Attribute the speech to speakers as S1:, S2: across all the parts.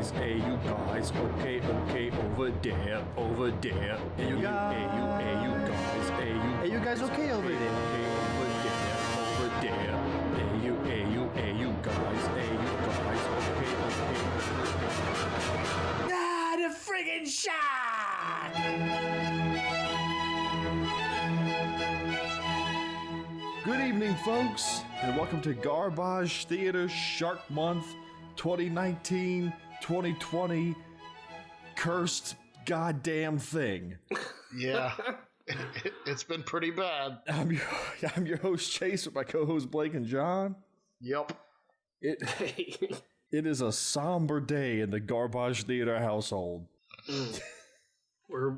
S1: guys, hey you guys, okay, over there, hey you guys, hey you guys, okay over there, over there, hey you guys, okay. Ah, the friggin' shot! Good evening, folks, and welcome to Garbage Theater Shark Month 2019-2020 cursed goddamn thing.
S2: Yeah, it's been pretty bad.
S1: I'm your host Chase with my co-host Blake and John.
S2: Yep.
S1: It is a somber day in the Garbage Theater household.
S3: We're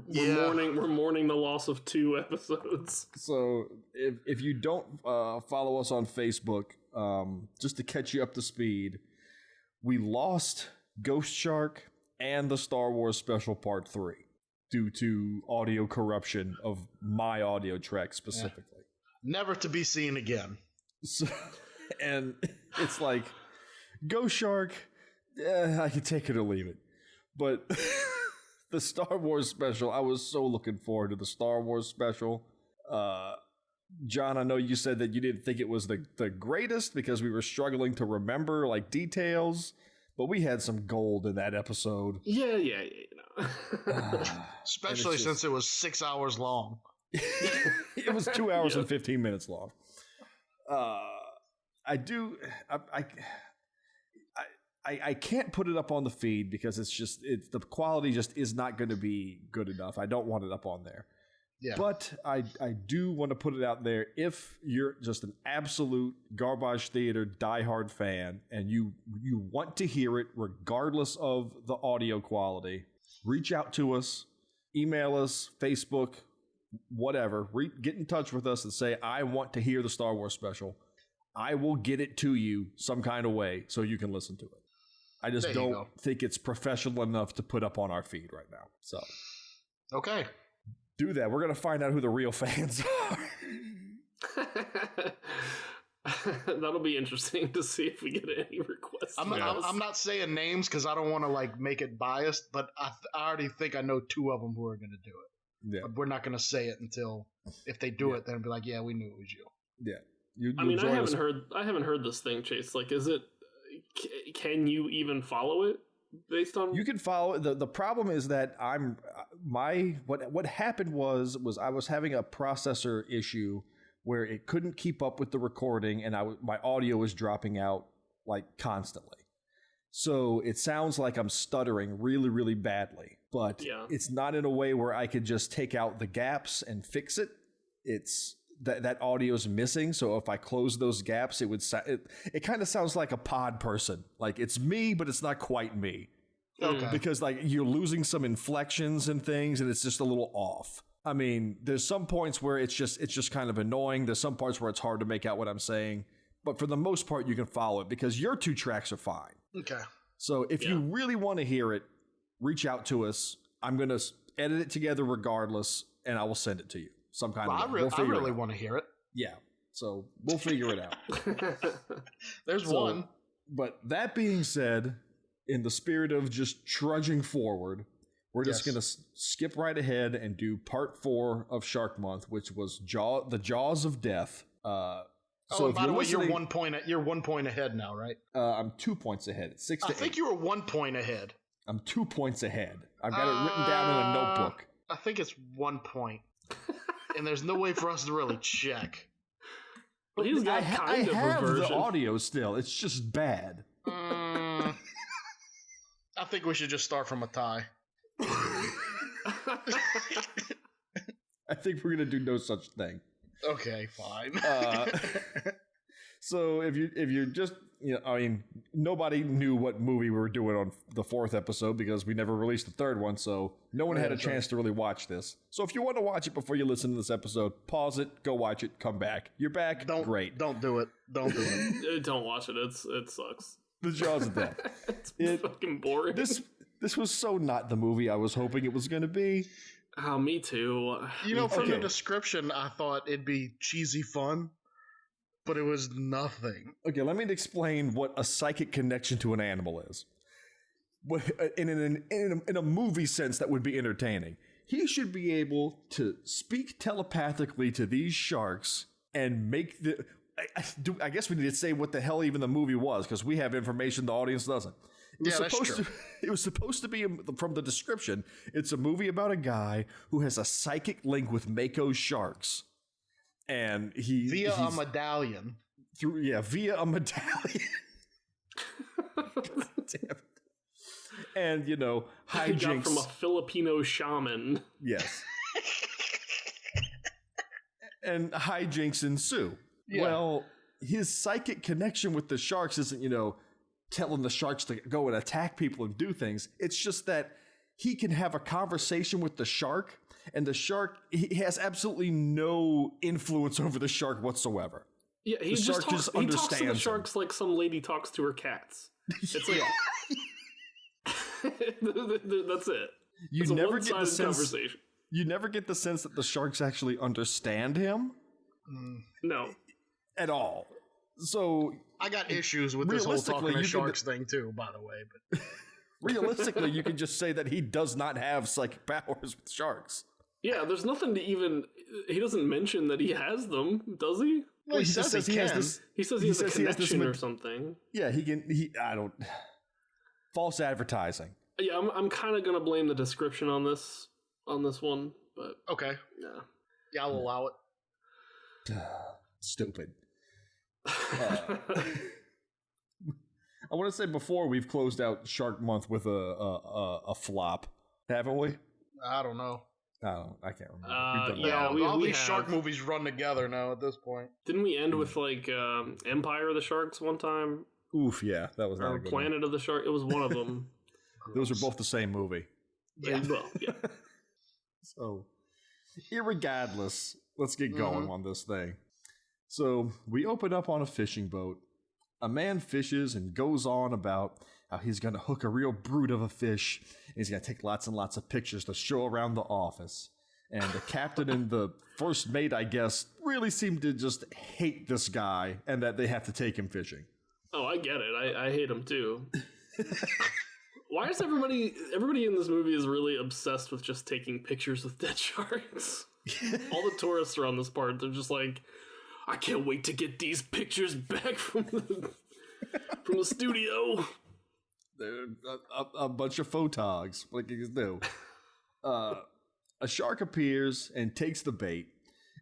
S3: mourning the loss of 2 episodes.
S1: So if you don't follow us on Facebook, just to catch you up to speed, we lost Ghost Shark and the Star Wars Special Part 3 due to audio corruption of my audio track specifically.
S2: Yeah. Never to be seen again.
S1: So, and it's like, Ghost Shark, I can take it or leave it. But the Star Wars Special, I was so looking forward to the Star Wars Special. John, I know you said that you didn't think it was the greatest because we were struggling to remember like details, but we had some gold in that episode.
S3: Yeah.
S2: Especially since it was 6 hours long.
S1: It was 2 hours and 15 minutes long. I can't put it up on the feed because the quality just is not going to be good enough. I don't want it up on there. Yeah. But I do want to put it out there. If you're just an absolute Garbage Theater diehard fan and you want to hear it regardless of the audio quality, reach out to us, email us, Facebook, whatever. Get in touch with us and say, I want to hear the Star Wars Special. I will get it to you some kind of way so you can listen to it. I just don't think it's professional enough to put up on our feed right now. So,
S2: okay.
S1: Do that. We're going to find out who the real fans are.
S3: That'll be interesting to see if we get any requests.
S2: I'm not saying names because I don't want to like make it biased, but I already think I know 2 of them who are going to do it.
S1: Yeah.
S2: But we're not going to say it until if they do it, then be like, yeah, we knew it was you.
S1: Yeah.
S3: I haven't heard this thing, Chase. Like, is it? Can you even follow it based on?
S1: You can follow it. The problem is that what happened was I was having a processor issue where it couldn't keep up with the recording, and my audio was dropping out like constantly. So it sounds like I'm stuttering really, really badly, but It's not in a way where I could just take out the gaps and fix it. It's that audio is missing. So if I close those gaps, it kind of sounds like a pod person. Like it's me, but it's not quite me.
S2: Okay.
S1: Because like you're losing some inflections and things, and it's just a little off. I mean, there's some points where it's just kind of annoying. There's some parts where it's hard to make out what I'm saying, but for the most part, you can follow it because your 2 tracks are fine.
S2: Okay.
S1: So if you really want to hear it, reach out to us. I'm going to edit it together regardless, and I will send it to you. Some kind of way.
S2: I really want to hear it.
S1: Yeah. So we'll figure it out.
S2: There's one.
S1: But that being said, in the spirit of just trudging forward, we're just going to skip right ahead and do part 4 of Shark Month, which was the Jaws of Death.
S2: So by the way, you're 1 point. You're 1 point ahead now, right?
S1: I'm 2 points ahead. It's 6 to 8.
S2: I think you were 1 point ahead.
S1: I'm 2 points ahead. I've got it written down in a notebook.
S2: I think it's 1 point. And there's no way for us to really check.
S3: Well, he's got
S1: I have the audio still. It's just bad.
S2: I think we should just start from a tie.
S1: I think we're going to do no such thing.
S2: Okay, fine.
S1: So if you're just, I mean, nobody knew what movie we were doing on the 4th episode because we never released the 3rd one, so no one had a chance to really watch this. So if you want to watch it before you listen to this episode, pause it, go watch it, come back. You're back, great.
S2: Don't do it. Don't do it.
S3: Don't watch it. It sucks.
S1: The Jaws of Death.
S3: It's fucking boring.
S1: This was so not the movie I was hoping it was going to be.
S3: Oh, me too.
S2: From the description, I thought it'd be cheesy fun. But it was nothing.
S1: Okay, let me explain what a psychic connection to an animal is. in a movie sense that would be entertaining. He should be able to speak telepathically to these sharks and make the... I guess we need to say what the hell even the movie was, because we have information the audience doesn't. It was supposed to be, from the description, it's a movie about a guy who has a psychic link with Mako's sharks. And
S2: via a medallion.
S1: Via a medallion. Damn it. And, you know, hijinks.
S3: He got from a Filipino shaman.
S1: Yes. And hijinks ensue. Yeah. Well, his psychic connection with the sharks isn't, you know, telling the sharks to go and attack people and do things. It's just that he can have a conversation with the shark, and the shark, he has absolutely no influence over the shark whatsoever.
S3: Yeah, he talks to the sharks like some lady talks to her cats. It's like, that's it.
S1: You never get the sense. You never get the sense that the sharks actually understand him.
S3: No,
S1: at all. So
S2: I got issues with this whole talking to sharks thing too, by the way. But
S1: realistically, you could just say that he does not have psychic powers with sharks.
S3: Yeah, there's nothing to even. He doesn't mention that he has them, does he?
S2: Well, he says he has this.
S3: He says he has a connection or something.
S1: Yeah, he can. I don't. False advertising.
S3: Yeah, I'm kind of gonna blame the description on this one, but
S2: okay. Yeah, I'll allow it.
S1: Stupid. I want to say before we've closed out Shark Month with a flop, haven't we?
S2: I don't know.
S1: I can't remember.
S2: All these shark movies run together now at this point.
S3: Didn't we end with like Empire of the Sharks one time?
S1: Oof, yeah, that was not a good
S3: Planet of the Shark. It was one of them.
S1: Those are both the same movie.
S3: Yeah, well, yeah.
S1: So, irregardless, let's get going on this thing. So, we open up on a fishing boat. A man fishes and goes on about how he's going to hook a real brute of a fish. And he's going to take lots and lots of pictures to show around the office. And the captain and the first mate, I guess, really seem to just hate this guy and that they have to take him fishing.
S3: Oh, I get it. I hate him too. Why is everybody in this movie is really obsessed with just taking pictures with dead sharks? All the tourists are on this part. They're just like, I can't wait to get these pictures back from the studio.
S1: They're a bunch of photogs. What can you do? A shark appears and takes the bait,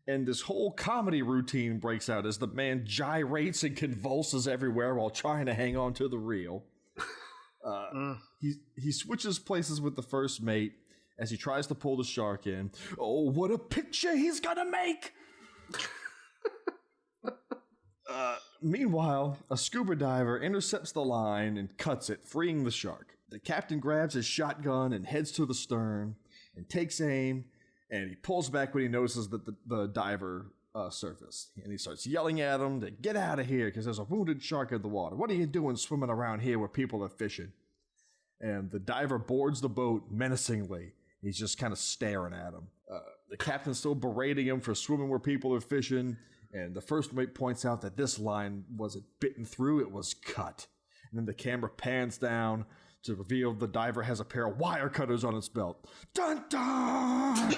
S1: and this whole comedy routine breaks out as the man gyrates and convulses everywhere while trying to hang on to the reel. He switches places with the first mate as he tries to pull the shark in. Oh, what a picture he's gonna make! Meanwhile, a scuba diver intercepts the line and cuts it, freeing the shark. The captain grabs his shotgun and heads to the stern and takes aim, and he pulls back when he notices that the diver surfaced. And he starts yelling at him to get out of here because there's a wounded shark in the water. What are you doing swimming around here where people are fishing? And the diver boards the boat menacingly. He's just kind of staring at him. The captain's still berating him for swimming where people are fishing. And the first mate points out that this line wasn't bitten through, it was cut. And then the camera pans down to reveal the diver has a pair of wire cutters on his belt. Dun dun!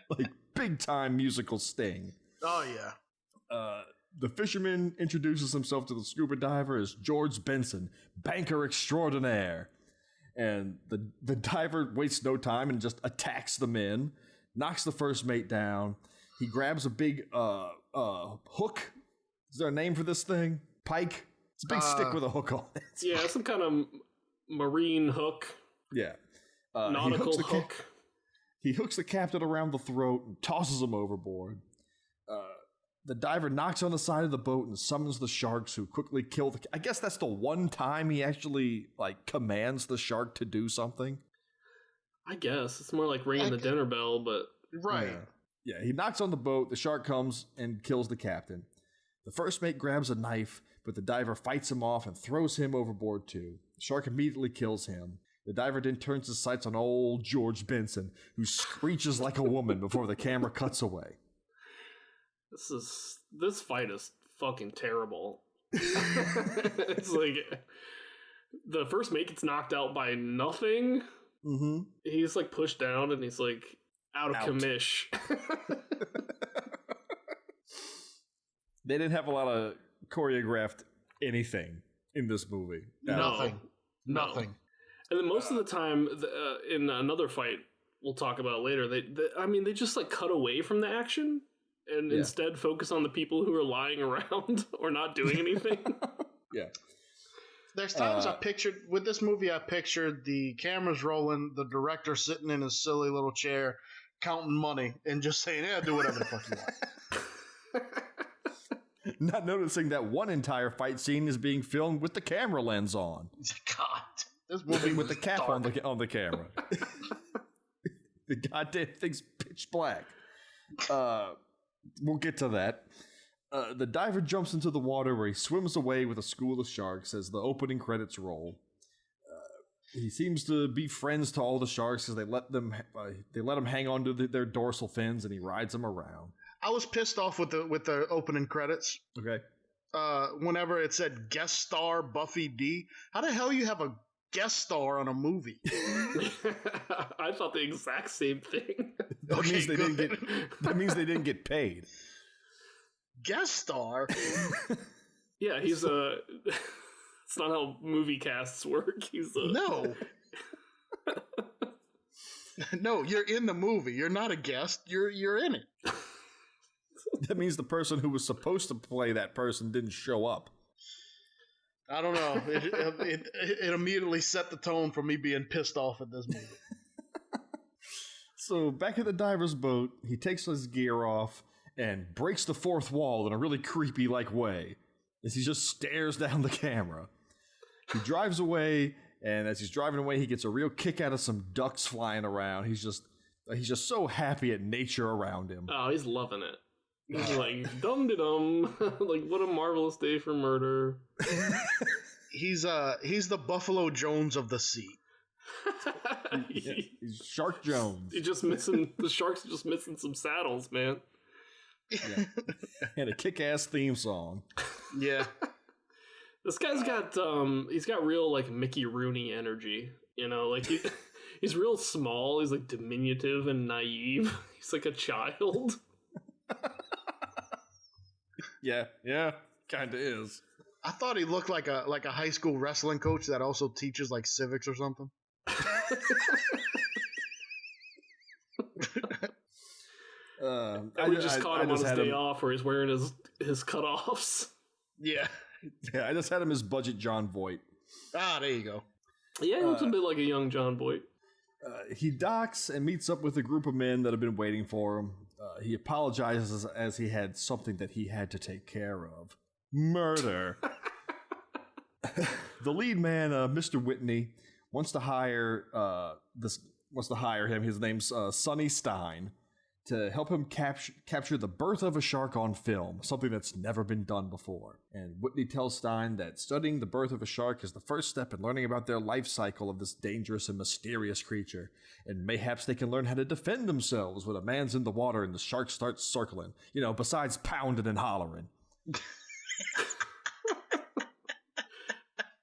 S1: Like big time musical sting.
S2: Oh yeah.
S1: The fisherman introduces himself to the scuba diver as George Benson, banker extraordinaire. And the diver wastes no time and just attacks the men, knocks the first mate down. He grabs a big hook. Is there a name for this thing? Pike? It's a big stick with a hook on it.
S3: Yeah, some kind of marine hook.
S1: Yeah.
S3: Nautical hook.
S1: He hooks the captain around the throat and tosses him overboard. The diver knocks on the side of the boat and summons the sharks, who quickly kill the... I guess that's the one time he actually commands the shark to do something.
S3: I guess. It's more like ringing the dinner bell, but...
S2: Right.
S1: Yeah, he knocks on the boat, the shark comes and kills the captain. The first mate grabs a knife, but the diver fights him off and throws him overboard too. The shark immediately kills him. The diver then turns his sights on old George Benson, who screeches like a woman before the camera cuts away.
S3: This fight is fucking terrible. It's like the first mate gets knocked out by nothing.
S1: Mm-hmm.
S3: He's like pushed down and he's like out of commish.
S1: They didn't have a lot of choreographed anything in this movie.
S2: Nothing.
S3: And then most of the time, in another fight we'll talk about later, they just like cut away from the action and instead focus on the people who are lying around or not doing anything.
S1: Yeah.
S2: There's times I pictured the cameras rolling, the director sitting in his silly little chair counting money and just saying, yeah, do whatever the fuck you want.
S1: Not noticing that one entire fight scene is being filmed with the camera lens on.
S2: God, this movie
S1: with the cap on the camera. The goddamn thing's pitch black. We'll get to that. The diver jumps into the water where he swims away with a school of sharks as the opening credits roll. He seems to be friends to all the sharks as they let them hang on to their dorsal fins, and he rides them around.
S2: I was pissed off with the opening credits.
S1: Okay.
S2: Whenever it said guest star Buffy D, how the hell you have a guest star on a movie?
S3: I thought the exact same thing.
S1: That means they didn't get paid.
S2: Guest star?
S3: Yeah, he's a. It's not how movie casts work. He's a.
S2: No. No, you're in the movie. You're not a guest. You're in it.
S1: That means the person who was supposed to play that person didn't show up.
S2: I don't know. It immediately set the tone for me being pissed off at this movie.
S1: So back at the diver's boat, he takes his gear off and breaks the fourth wall in a really creepy-like way as he just stares down the camera. He drives away, and as he's driving away, he gets a real kick out of some ducks flying around. He's just so happy at nature around him.
S3: Oh, he's loving it. He's like, dum-de-dum. Like, what a marvelous day for murder.
S2: He's the Buffalo Jones of the sea.
S1: He's Shark Jones.
S3: The shark's just missing some saddles, man.
S1: Yeah. And a kick-ass theme song.
S2: Yeah.
S3: This guy's got he's got real like Mickey Rooney energy, you know, like he's real small, he's like diminutive and naive. He's like a child.
S1: Yeah, kind of is.
S2: I thought he looked like a high school wrestling coach that also teaches like civics or something.
S3: We just caught him on his day off where he's wearing his cutoffs.
S2: Yeah.
S1: Yeah, I just had him as budget John Voight.
S2: Ah, there you go.
S3: Yeah, he looks a bit like a young John Voight.
S1: He docks and meets up with a group of men that have been waiting for him. He apologizes as he had something that he had to take care of. Murder. The lead man, Mr. Whitney, wants to hire him. His name's Sonny Stein, to help him capture the birth of a shark on film, something that's never been done before. And Whitney tells Stein that studying the birth of a shark is the first step in learning about their life cycle of this dangerous and mysterious creature, and mayhaps they can learn how to defend themselves when a man's in the water and the shark starts circling, besides pounding and hollering.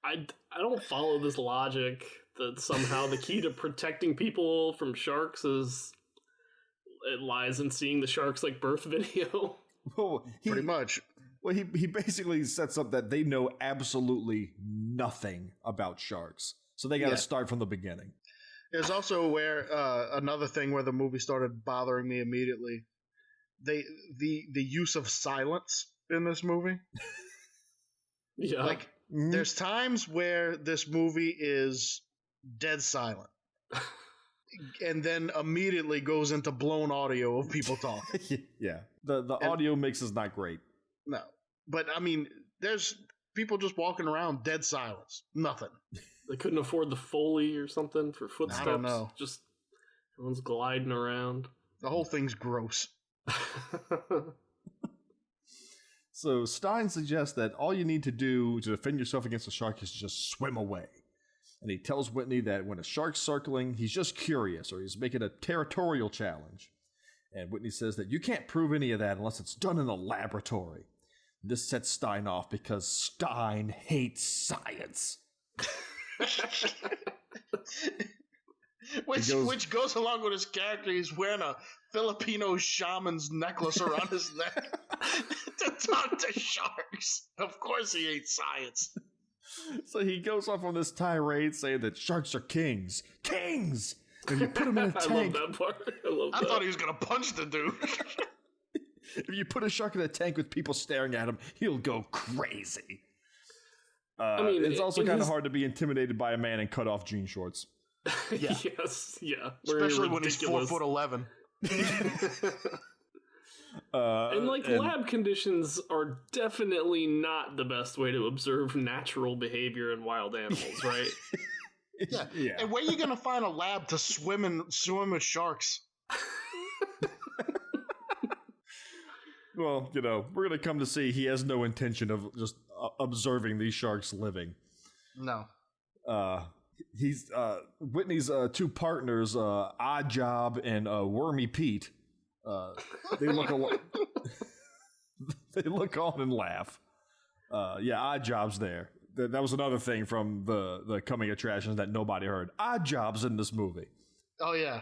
S3: I don't follow this logic that somehow the key to protecting people from sharks it lies in seeing the shark's like birth video.
S1: Well,
S2: pretty much.
S1: Well, he basically sets up that they know absolutely nothing about sharks, so they got to start from the beginning.
S2: There's also another thing where the movie started bothering me immediately. The use of silence in this movie.
S3: Yeah,
S2: like there's times where this movie is dead silent. And then immediately goes into blown audio of people talking.
S1: Yeah. The audio mix is not great.
S2: No. But, I mean, there's people just walking around, dead silence. Nothing.
S3: They couldn't afford the Foley or something for footsteps.
S2: I don't know.
S3: Just everyone's gliding around.
S2: The whole thing's gross.
S1: So Stein suggests that all you need to do to defend yourself against a shark is just swim away. And he tells Whitney that when a shark's circling, he's just curious, or he's making a territorial challenge. And Whitney says that you can't prove any of that unless it's done in a laboratory. This sets Stein off because Stein hates science.
S2: Which goes along with his character. He's wearing a Filipino shaman's necklace around his neck to talk to sharks. Of course he hates science.
S1: So he goes off on this tirade saying that sharks are kings. Kings! And you put him in a tank.
S3: I love that part.
S2: I thought he was going to punch the dude.
S1: If you put a shark in a tank with people staring at him, he'll go crazy. I mean, it's also kind of hard to be intimidated by a man in cut-off jean shorts.
S3: Yeah. Yes, yeah.
S2: Especially when he's 4'11".
S3: And lab conditions are definitely not the best way to observe natural behavior in wild animals, right?
S2: Yeah. And where are you going to find a lab to swim with sharks?
S1: Well, we're going to come to see he has no intention of just observing these sharks living.
S2: No.
S1: He's Whitney's two partners, Odd Job and Wormy Pete. They look they look on and laugh. Odd Job's there. That was another thing from the coming attractions that nobody heard. Odd Job's in this movie.
S2: Oh yeah.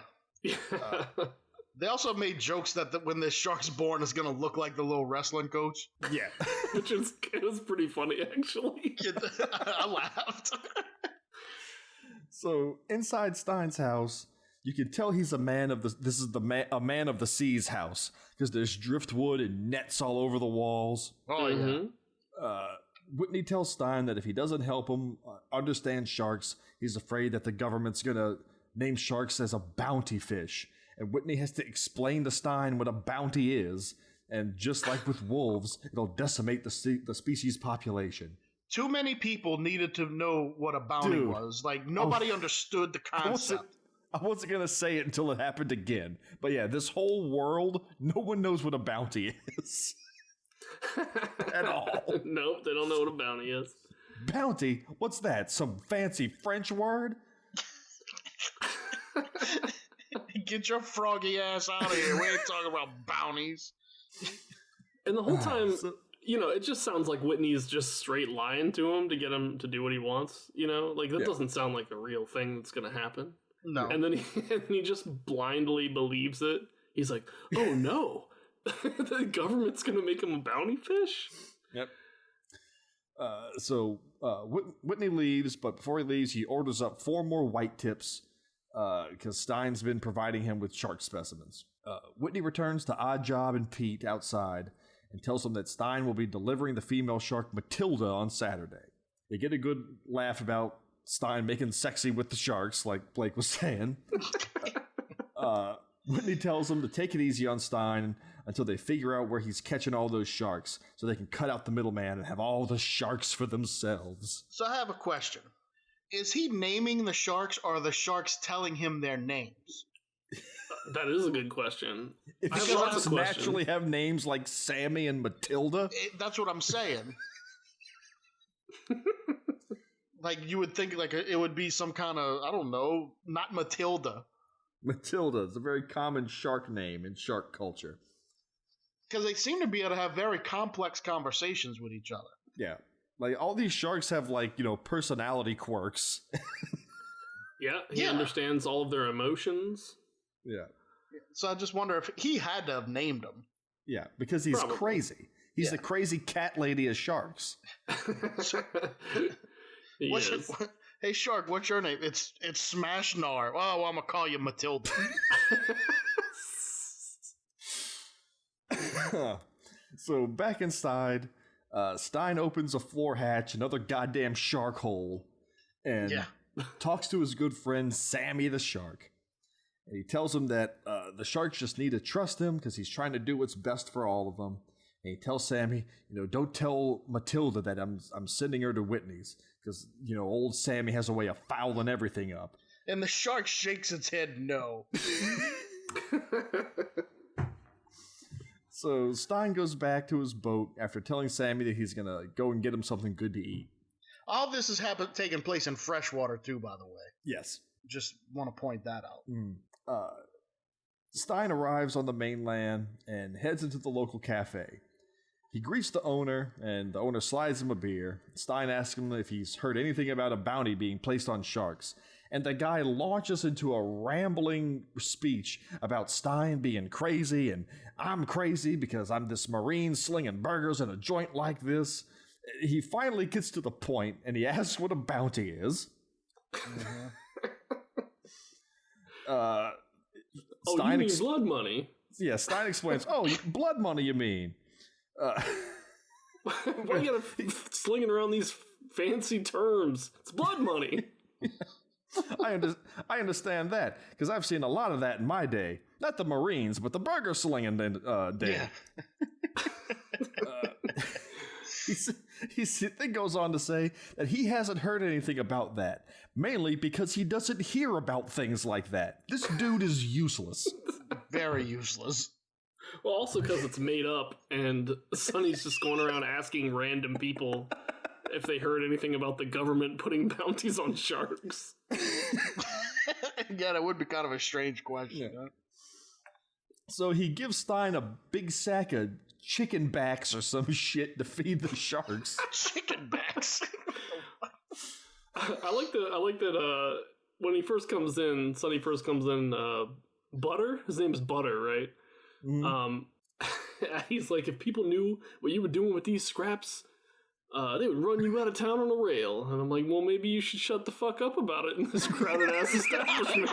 S2: They also made jokes that when the shark's born, it's going to look like the little wrestling coach.
S1: Yeah.
S3: It was pretty funny, actually.
S2: I laughed.
S1: So inside Stein's house, you can tell he's a man of a man of the seas house because there's driftwood and nets all over the walls.
S2: Oh yeah.
S1: Whitney tells Stein that if he doesn't help him understand sharks, he's afraid that the government's going to name sharks as a bounty fish. And Whitney has to explain to Stein what a bounty is. And just like with wolves, it'll decimate the species population.
S2: Too many people needed to know what a bounty was. Like, nobody understood the concept.
S1: I wasn't going to say it until it happened again. But yeah, this whole world, no one knows what a bounty is. At all.
S3: Nope, they don't know what a bounty is.
S1: Bounty? What's that? Some fancy French word?
S2: Get your froggy ass out of here. We ain't talking about bounties.
S3: And the whole time, it just sounds like Whitney's just straight lying to him to get him to do what he wants. That doesn't sound like a real thing that's going to happen.
S2: No.
S3: And then he just blindly believes it. He's like, oh no, the government's going to make him a bounty fish?
S1: Yep. So Whitney leaves, but before he leaves, he orders up 4 more white tips because Stein's been providing him with shark specimens. Whitney returns to Odd Job and Pete outside and tells them that Stein will be delivering the female shark Matilda on Saturday. They get a good laugh about Stein making sexy with the sharks, like Blake was saying. Whitney tells them to take it easy on Stein until they figure out where he's catching all those sharks so they can cut out the middleman and have all the sharks for themselves.
S2: So I have a question. Is he naming the sharks or are the sharks telling him their names?
S3: That is a good question.
S1: If sharks naturally have names like Sammy and Matilda?
S2: That's what I'm saying. Like, you would think it would be some kind of, I don't know, not Matilda.
S1: Matilda is a very common shark name in shark culture.
S2: Because they seem to be able to have very complex conversations with each other.
S1: Yeah. Like, all these sharks have, personality quirks.
S3: Yeah, he understands all of their emotions.
S1: Yeah.
S2: So I just wonder if he had to have named them.
S1: Yeah, because he's crazy. He's the crazy cat lady of sharks.
S2: Hey, Shark, what's your name? It's Smash Gnar. Oh, I'm going to call you Matilda.
S1: So back inside, Stein opens a floor hatch, another goddamn shark hole, and talks to his good friend Sammy the shark. And he tells him that the sharks just need to trust him because he's trying to do what's best for all of them. And he tells Sammy, don't tell Matilda that I'm sending her to Whitney's because, old Sammy has a way of fouling everything up.
S2: And the shark shakes its head no.
S1: So Stein goes back to his boat after telling Sammy that he's going to go and get him something good to eat.
S2: All this has taken place in freshwater too, by the way.
S1: Yes.
S2: Just want to point that out.
S1: Stein arrives on the mainland and heads into the local cafe. He greets the owner, and the owner slides him a beer. Stein asks him if he's heard anything about a bounty being placed on sharks. And the guy launches into a rambling speech about Stein being crazy, and I'm crazy because I'm this Marine slinging burgers in a joint like this. He finally gets to the point, and he asks what a bounty is.
S3: Oh, you mean blood money?
S1: Yeah, Stein explains, oh, blood money you mean?
S3: Why you gotta slinging around these fancy terms? It's blood money.
S1: I understand that, because I've seen a lot of that in my day. Not the Marines, but the burger slinging day. Yeah. He then goes on to say that he hasn't heard anything about that, mainly because he doesn't hear about things like that. This dude is useless.
S2: Very useless.
S3: Well, also because it's made up, and Sonny's just going around asking random people if they heard anything about the government putting bounties on sharks.
S2: Yeah, that would be kind of a strange question. Yeah.
S1: So he gives Stein a big sack of chicken backs or some shit to feed the sharks.
S2: Chicken backs.
S3: I like that. When he first comes in, Sonny first comes in. Butter. His name is Butter, right? Mm. He's like, if people knew what you were doing with these scraps, they would run you out of town on a rail. And I'm like, well, maybe you should shut the fuck up about it in this crowded ass establishment.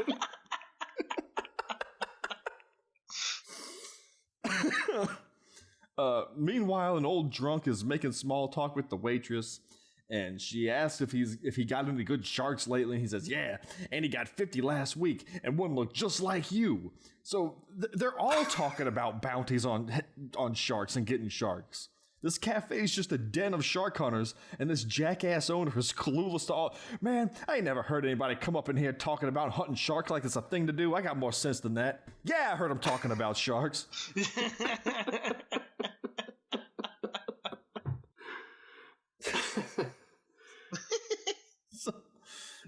S1: Meanwhile, an old drunk is making small talk with the waitress, and she asks if he got any good sharks lately. And he says, yeah, and he got 50 last week, and one looked just like you. So they're all talking about bounties on sharks and getting sharks. This cafe is just a den of shark hunters, and this jackass owner is clueless to all. Man, I ain't never heard anybody come up in here talking about hunting sharks like it's a thing to do. I got more sense than that. Yeah, I heard them talking about sharks. So,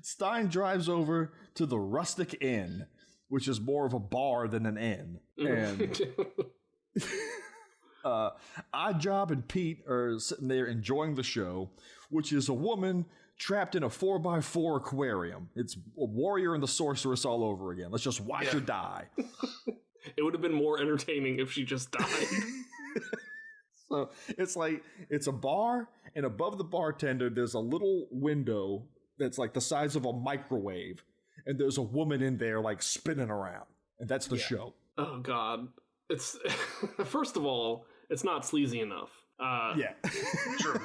S1: Stein drives over to the Rustic Inn, which is more of a bar than an inn. And Oddjob and Pete are sitting there enjoying the show, which is a woman trapped in a 4x4 aquarium. It's a warrior and the sorceress all over again. Let's just watch her die.
S3: It would have been more entertaining if she just died.
S1: So it's like, it's a bar, and above the bartender, there's a little window that's like the size of a microwave. And there's a woman in there like spinning around. And that's the show.
S3: Oh, God. It's, first of all, it's not sleazy enough.
S1: Yeah.
S2: True.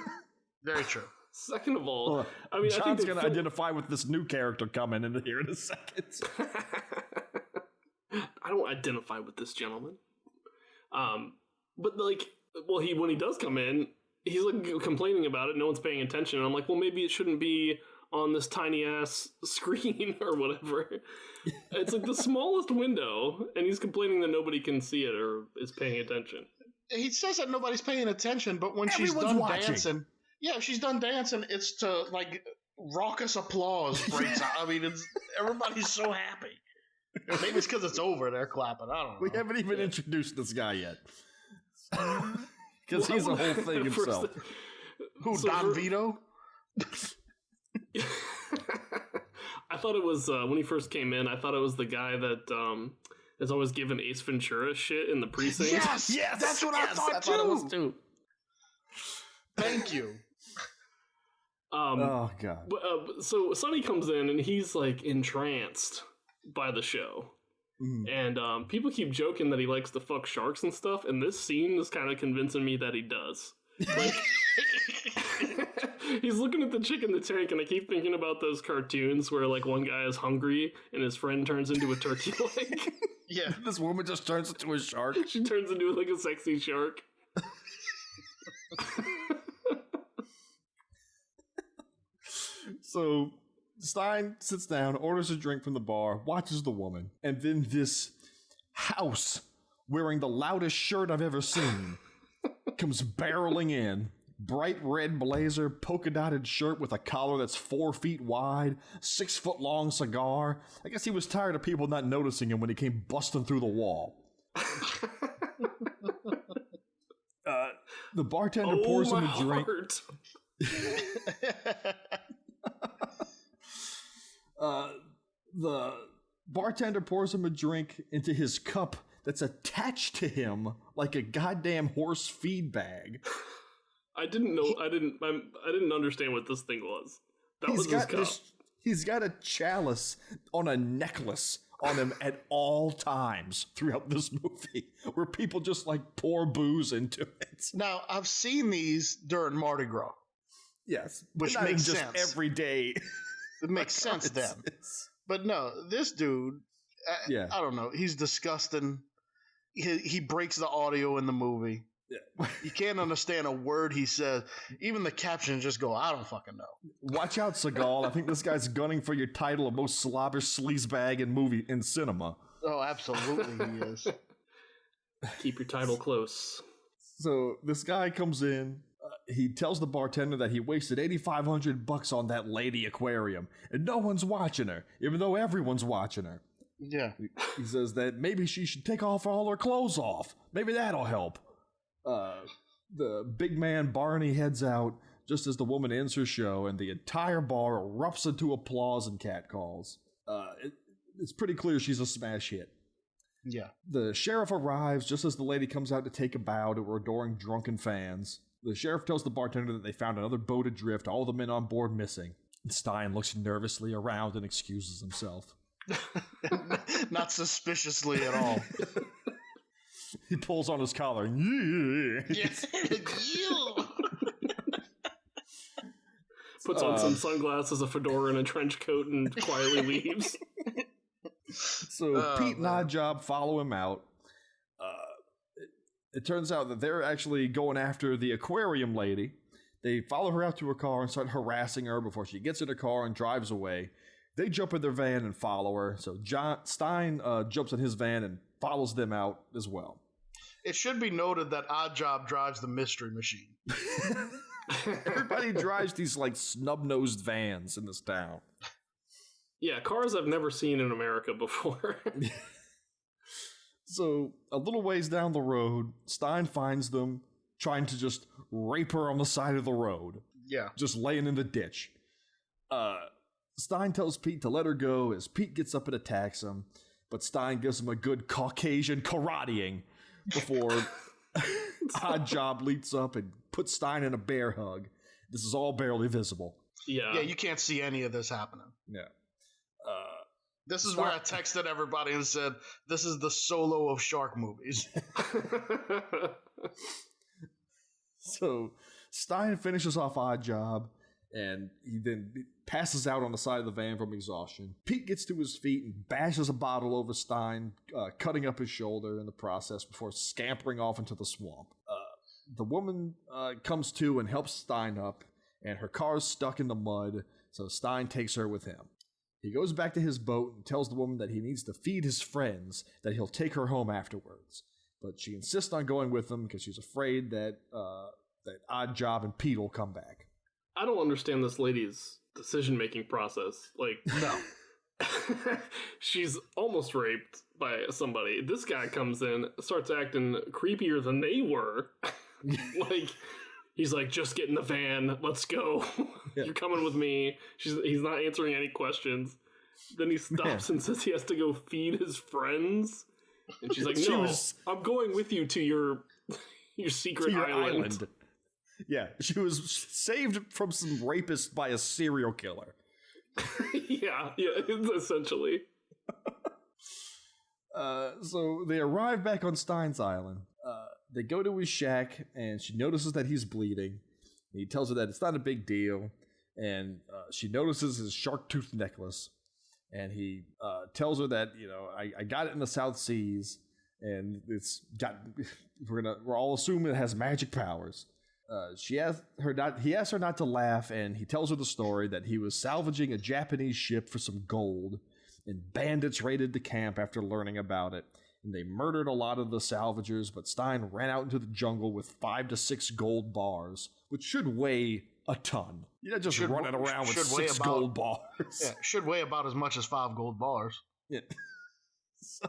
S2: Very true.
S3: Second of all, I mean,
S1: John's going to identify with this new character coming in here in a second.
S3: I don't identify with this gentleman. But like, well, when he does come in, he's like complaining about it. No one's paying attention. And I'm like, well, maybe it shouldn't be on this tiny ass screen or whatever. It's like the smallest window, and he's complaining that nobody can see it or is paying attention.
S2: He says that nobody's paying attention, but when
S1: Everyone's
S2: she's done
S1: watching.
S2: dancing, if she's done dancing, it's to like raucous applause breaks out. I mean, everybody's so happy. Maybe it's because it's over. They're clapping. I don't know.
S1: We haven't even introduced this guy yet. Because he's a whole thing himself.
S2: Who, Don Vito?
S3: I thought it was, when he first came in, I thought it was the guy that is always giving Ace Ventura shit in the precinct.
S2: Yes! That's what I thought too!
S1: It was too.
S2: Thank you.
S1: Oh, God.
S3: So Sonny comes in, and he's, like, entranced by the show. And people keep joking that he likes to fuck sharks and stuff, and this scene is kind of convincing me that he does. Like, he's looking at the chick in the tank, and I keep thinking about those cartoons where, like, one guy is hungry and his friend turns into a turkey leg.
S2: Yeah.
S1: This woman just turns into a shark.
S3: She turns into, like, a sexy shark.
S1: So Stein sits down, orders a drink from the bar, watches the woman, and then this house wearing the loudest shirt I've ever seen comes barreling in. Bright red blazer, polka dotted shirt with a collar that's 4 feet wide, 6 foot long cigar. I guess he was tired of people not noticing him when he came busting through the wall. The bartender pours him a drink. The bartender pours him a drink into his cup that's attached to him like a goddamn horse feed bag.
S3: I didn't understand what this thing was. That was his cup.
S1: He's got a chalice on a necklace on him at all times throughout this movie, where people just like pour booze into it.
S2: Now, I've seen these during Mardi Gras.
S1: Yes,
S2: which makes sense.
S1: Every day.
S2: It makes sense then. But no, this dude, I don't know. He's disgusting. He breaks the audio in the movie. Yeah. You can't understand a word he says. Even the captions just go, I don't fucking know.
S1: Watch out, Seagal. I think this guy's gunning for your title of most slobber sleazebag in cinema.
S2: Oh, absolutely he is.
S3: Keep your title close.
S1: So this guy comes in. He tells the bartender that he wasted $8,500 on that lady aquarium, and no one's watching her, even though everyone's watching her.
S2: Yeah.
S1: He says that maybe she should take all her clothes off. Maybe that'll help. The big man Barney heads out just as the woman ends her show, and the entire bar erupts into applause and catcalls. It's pretty clear she's a smash hit.
S2: Yeah. The
S1: sheriff arrives just as the lady comes out to take a bow to her adoring drunken fans. The sheriff tells the bartender that they found another boat adrift, all the men on board missing. And Stein looks nervously around and excuses himself.
S2: Not suspiciously at all.
S1: He pulls on his collar.
S3: Puts on some sunglasses, a fedora, and a trench coat, and quietly leaves.
S1: So Pete and Oddjob follow him out. It turns out that they're actually going after the aquarium lady. They follow her out to her car and start harassing her before she gets in her car and drives away. They jump in their van and follow her. So Stein jumps in his van and follows them out as well.
S2: It should be noted that Oddjob drives the Mystery Machine.
S1: Everybody drives these like snub-nosed vans in this town.
S3: Yeah, cars I've never seen in America before.
S1: So, a little ways down the road, Stein finds them trying to just rape her on the side of the road.
S2: Yeah.
S1: Just laying in the ditch. Stein tells Pete to let her go as Pete gets up and attacks him, but Stein gives him a good Caucasian karateing before Oddjob leaps up and puts Stein in a bear hug. This is all barely visible.
S2: Yeah, you can't see any of this happening.
S1: Yeah.
S2: This is where I texted everybody and said, this is the Solo of shark movies.
S1: So Stein finishes off Oddjob, and he then passes out on the side of the van from exhaustion. Pete gets to his feet and bashes a bottle over Stein, cutting up his shoulder in the process before scampering off into the swamp. The woman comes to and helps Stein up, and her car's stuck in the mud, so Stein takes her with him. He goes back to his boat and tells the woman that he needs to feed his friends, that he'll take her home afterwards. But she insists on going with him because she's afraid that Oddjob and Pete will come back.
S3: I don't understand this lady's decision-making process. Like,
S2: no.
S3: She's almost raped by somebody. This guy comes in, starts acting creepier than they were. Like, he's like, just get in the van, let's go. Yeah. You're coming with me. He's not answering any questions. Then he stops and says he has to go feed his friends. And she's like, no, I'm going with you to your secret island.
S1: Yeah, she was saved from some rapist by a serial killer.
S3: yeah, essentially.
S1: So they arrive back on Stein's Island. They go to his shack, and she notices that he's bleeding. He tells her that it's not a big deal, and she notices his shark tooth necklace. And he tells her that, I got it in the South Seas, and we're all assuming it has magic powers. He asks her not to laugh, and he tells her the story that he was salvaging a Japanese ship for some gold, and bandits raided the camp after learning about it. And they murdered a lot of the salvagers, but Stein ran out into the jungle with 5 to 6 gold bars, which should weigh a ton. You're not just running around with 6 gold bars.
S2: Yeah, should weigh about as much as 5 gold bars.
S1: Yeah. So,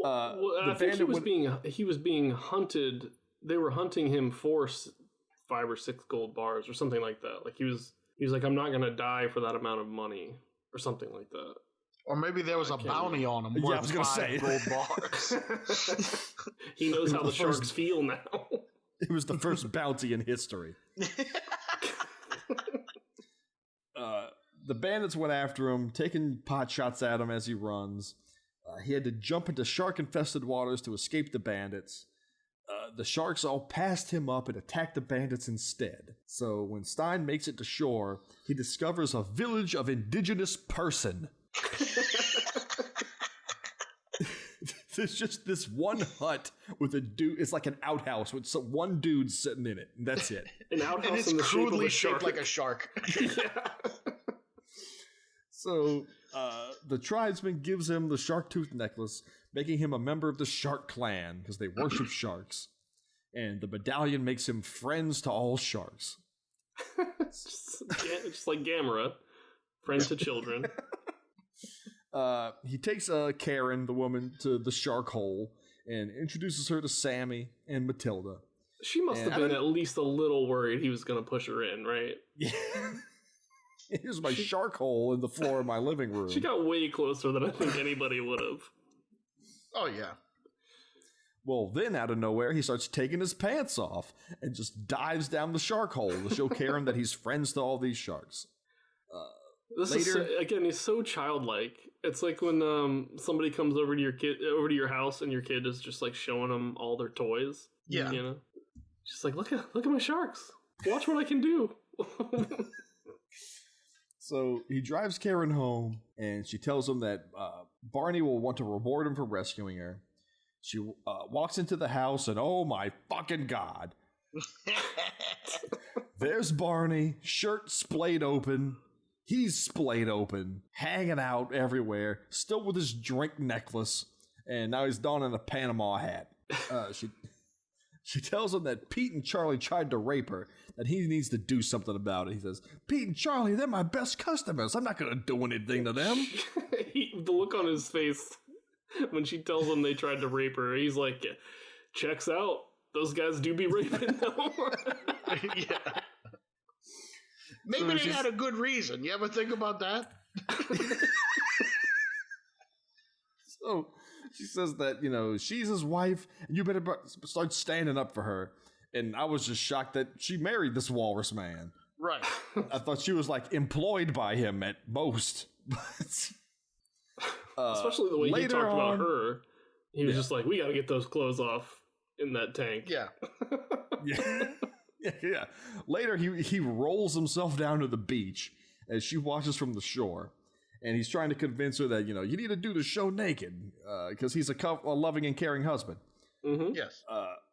S3: I think he was being hunted they were hunting him for 5 or 6 gold bars or something like that. Like he was like, I'm not gonna die for that amount of money or something like that.
S2: Or maybe there was a bounty on him.
S1: Yeah, I was gonna say
S2: gold bars.
S3: He knows how the sharks feel now.
S1: It was the first bounty in history. The bandits went after him, taking pot shots at him as he runs. He had to jump into shark-infested waters to escape the bandits. The sharks all passed him up and attacked the bandits instead. So when Stein makes it to shore, he discovers a village of indigenous person. There's just this one hut with a dude. It's like an outhouse with one dude sitting in it. And that's it.
S3: An outhouse
S2: and it's
S3: in the
S2: crudely
S3: shape
S2: shaped like a shark.
S3: Yeah.
S1: So the tribesman gives him the shark tooth necklace, making him a member of the shark clan because they worship sharks. And the medallion makes him friends to all sharks.
S3: just like Gamera, friend to children.
S1: He takes Karen, the woman, to the shark hole and introduces her to Sammy and Matilda.
S3: She must have been at least a little worried he was going to push her in, right?
S1: Yeah. Here's my shark hole in the floor of my living room.
S3: She got way closer than I think anybody would have.
S2: Oh, yeah.
S1: Well, then out of nowhere, he starts taking his pants off and just dives down the shark hole to show Karen that he's friends to all these sharks.
S3: Again, he's so childlike. It's like when somebody comes over to your house, and your kid is just like showing them all their toys.
S2: Yeah,
S3: you know, just like look at my sharks. Watch what I can do.
S1: So he drives Karen home, and she tells him that Barney will want to reward him for rescuing her. She walks into the house, and oh my fucking god, there's Barney, shirt splayed open. He's splayed open, hanging out everywhere, still with his drink necklace, and now he's donning a Panama hat. She tells him that Pete and Charlie tried to rape her, that he needs to do something about it. He says, Pete and Charlie, they're my best customers. I'm not going to do anything to them.
S3: The look on his face when she tells him they tried to rape her, he's like, checks out. Those guys do be raping them.
S2: Yeah. Maybe they had a good reason. You ever think about that?
S1: So she says that, she's his wife, and you better start standing up for her. And I was just shocked that she married this walrus man.
S2: Right.
S1: I thought she was, employed by him at most.
S3: Especially the way he talked about her. He was just like, we got to get those clothes off in that tank.
S2: Yeah.
S1: Yeah. Later, he rolls himself down to the beach as she watches from the shore. And he's trying to convince her that, you need to do the show naked because he's a loving and caring husband.
S3: Mm-hmm.
S2: Yes.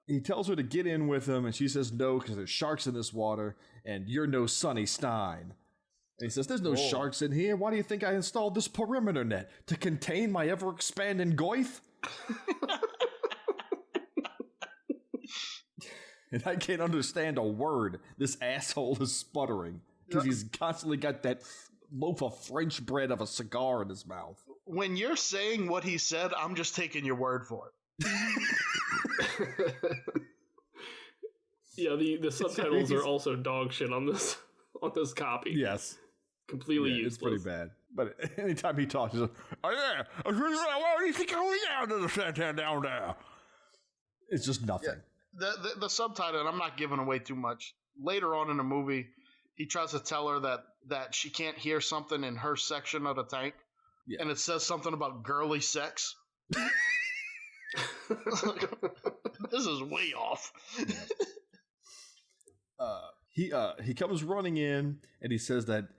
S1: He tells her to get in with him, and she says no because there's sharks in this water, and you're no Sonny Stein. And he says, there's no sharks in here. Why do you think I installed this perimeter net? To contain my ever-expanding goith? And I can't understand a word this asshole is sputtering because he's constantly got that loaf of French bread of a cigar in his mouth.
S2: When you're saying what he said, I'm just taking your word for it.
S3: Yeah, the subtitles are also dog shit on this copy.
S1: Yes.
S3: Completely useless.
S1: It's pretty bad. But anytime he talks, he's like, oh yeah, what do you think going down to the center down there? It's just nothing.
S2: Yeah. The subtitle, and I'm not giving away too much. Later on in the movie, he tries to tell her that she can't hear something in her section of the tank. Yeah. And it says something about girly sex. This is way off.
S1: He comes running in, and he says that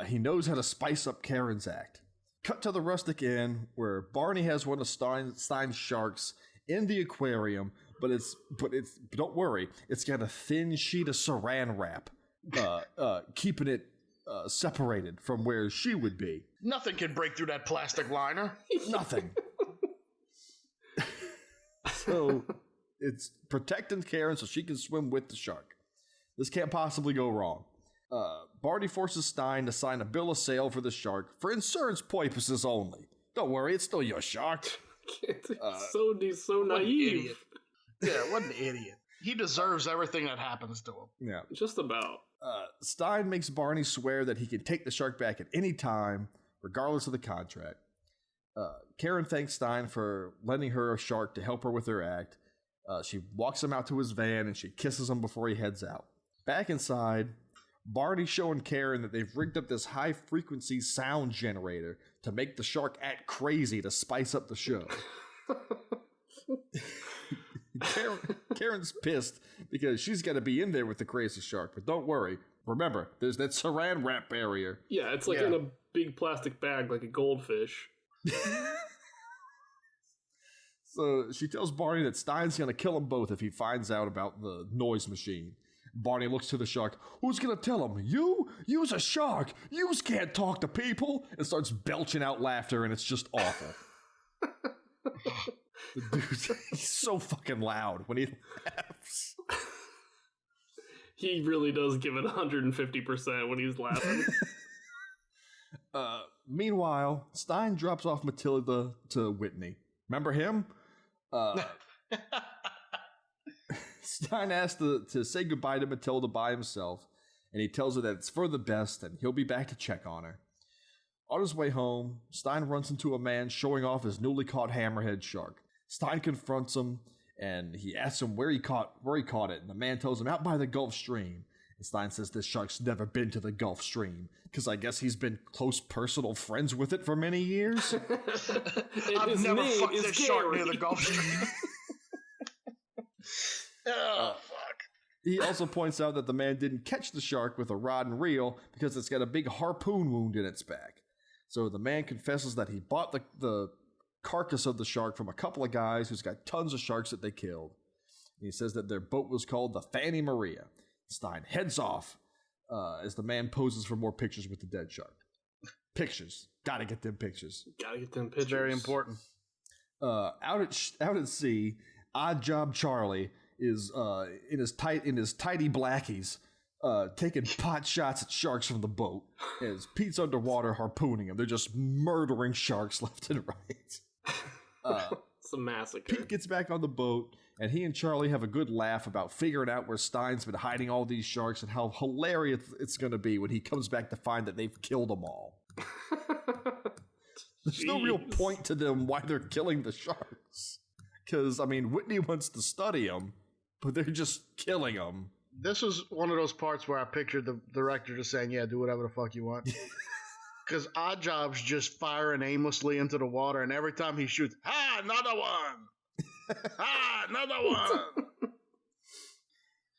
S1: he knows how to spice up Karen's act. Cut to the rustic inn where Barney has one of Stein's sharks in the aquarium, but don't worry, it's got a thin sheet of saran wrap, keeping it separated from where she would be.
S2: Nothing can break through that plastic liner.
S1: Nothing. So it's protecting Karen so she can swim with the shark. This can't possibly go wrong. Barney forces Stein to sign a bill of sale for the shark for insurance purposes only. Don't worry, it's still your shark.
S3: So naive.
S2: Yeah, what an idiot. He deserves everything that happens to him.
S1: Yeah.
S3: Just about.
S1: Stein makes Barney swear that he can take the shark back at any time, regardless of the contract. Karen thanks Stein for lending her a shark to help her with her act. She walks him out to his van and she kisses him before he heads out. Back inside, Barney's showing Karen that they've rigged up this high-frequency sound generator to make the shark act crazy to spice up the show. Karen's pissed because she's got to be in there with the crazy shark, but don't worry. Remember, there's that saran wrap barrier.
S3: Yeah, it's like in a big plastic bag like a goldfish.
S1: So she tells Barney that Stein's going to kill them both if he finds out about the noise machine. Barney looks to the shark. Who's going to tell him? You? You's a shark. Yous can't talk to people. And starts belching out laughter, and it's just awful. The dude, he's so fucking loud when he laughs.
S3: He really does give it 150% when he's laughing.
S1: Meanwhile, Stein drops off Matilda to Whitney. Remember him? Stein asks to say goodbye to Matilda by himself, and he tells her that it's for the best and he'll be back to check on her. On his way home, Stein runs into a man showing off his newly caught hammerhead shark. Stein confronts him, and he asks him where he caught it, and the man tells him out by the Gulf Stream. And Stein says this shark's never been to the Gulf Stream, because I guess he's been close personal friends with it for many years.
S2: I've never fucked this shark near the Gulf Stream. Oh, fuck.
S1: He also points out that the man didn't catch the shark with a rod and reel because it's got a big harpoon wound in its back. So the man confesses that he bought the carcass of the shark from a couple of guys who's got tons of sharks that they killed. And he says that their boat was called the Fanny Maria. Stein heads off as the man poses for more pictures with the dead shark. Pictures. Gotta get them pictures.
S3: Gotta get them pictures.
S2: It's very important.
S1: Out at sea, Odd Job Charlie is in his tidy blackies taking pot shots at sharks from the boat as Pete's underwater harpooning him. They're just murdering sharks left and right.
S3: It's a massacre.
S1: Pete gets back on the boat, and he and Charlie have a good laugh about figuring out where Stein's been hiding all these sharks and how hilarious it's going to be when he comes back to find that they've killed them all. There's no real point to them why they're killing the sharks. Because, I mean, Whitney wants to study them, but they're just killing them.
S2: This was one of those parts where I pictured the director just saying, yeah, do whatever the fuck you want. Because Odd Job's just firing aimlessly into the water, and every time he shoots, another one! Another one!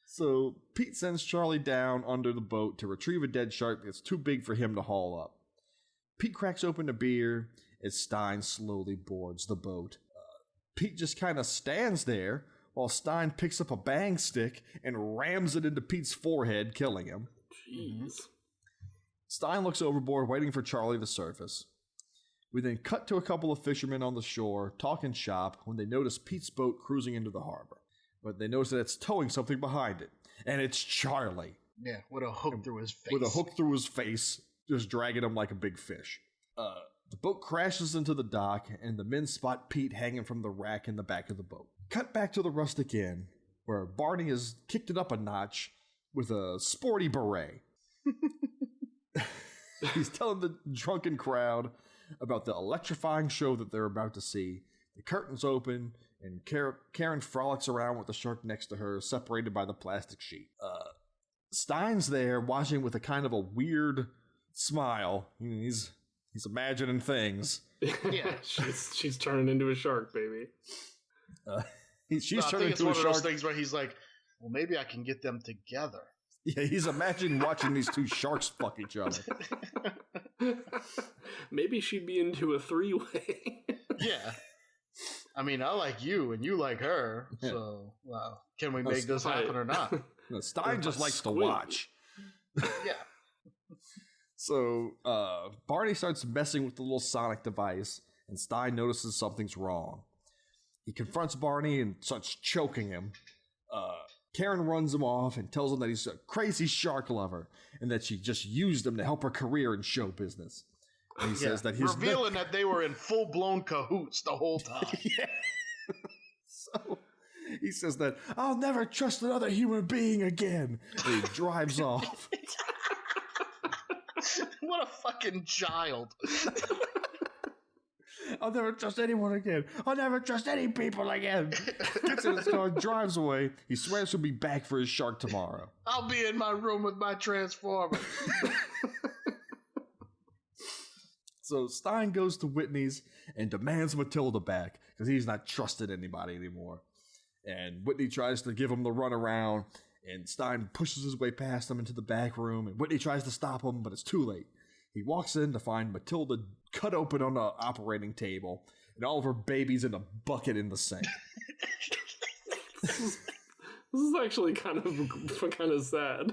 S1: So Pete sends Charlie down under the boat to retrieve a dead shark that's too big for him to haul up. Pete cracks open a beer as Stein slowly boards the boat. Pete just kind of stands there while Stein picks up a bang stick and rams it into Pete's forehead, killing him.
S3: Jeez.
S1: Stein looks overboard, waiting for Charlie to surface. We then cut to a couple of fishermen on the shore, talking shop, when they notice Pete's boat cruising into the harbor. But they notice that it's towing something behind it. And it's Charlie.
S2: Yeah, with a hook through his face.
S1: With a hook through his face, just dragging him like a big fish. The boat crashes into the dock, and the men spot Pete hanging from the rack in the back of the boat. Cut back to the rustic inn, where Barney has kicked it up a notch with a sporty beret. He's telling the drunken crowd about the electrifying show that they're about to see. The curtains open, and Karen frolics around with the shark next to her, separated by the plastic sheet. Stein's there, watching with a kind of a weird smile. He's imagining things.
S3: Yeah, she's turning into a shark, baby.
S1: She's turning into a shark.
S2: One of those things where he's like, well, maybe I can get them together.
S1: Yeah, he's imagining watching these two sharks fuck each other.
S3: Maybe she'd be into a three-way.
S2: Yeah. I mean, I like you and you like her. Yeah. So, well, can we make this happen or not?
S1: No, Stein just likes to watch.
S2: Yeah.
S1: So, Barney starts messing with the little sonic device, and Stein notices something's wrong. He confronts Barney and starts choking him. Karen runs him off and tells him that he's a crazy shark lover and that she just used him to help her career in show business. And he says that he's
S2: revealing that they were in full-blown cahoots the whole time.
S1: Yeah. So He says that, I'll never trust another human being again. And he drives off.
S2: What a fucking child.
S1: I'll never trust anyone again. I'll never trust any people again. Gets in his car, drives away. He swears he'll be back for his shark tomorrow.
S2: I'll be in my room with my transformer.
S1: So Stein goes to Whitney's and demands Matilda back because he's not trusted anybody anymore. And Whitney tries to give him the runaround, and Stein pushes his way past him into the back room, and Whitney tries to stop him, but it's too late. He walks in to find Matilda cut open on the operating table, and all of her babies in a bucket in the sink.
S3: This is actually kind of sad.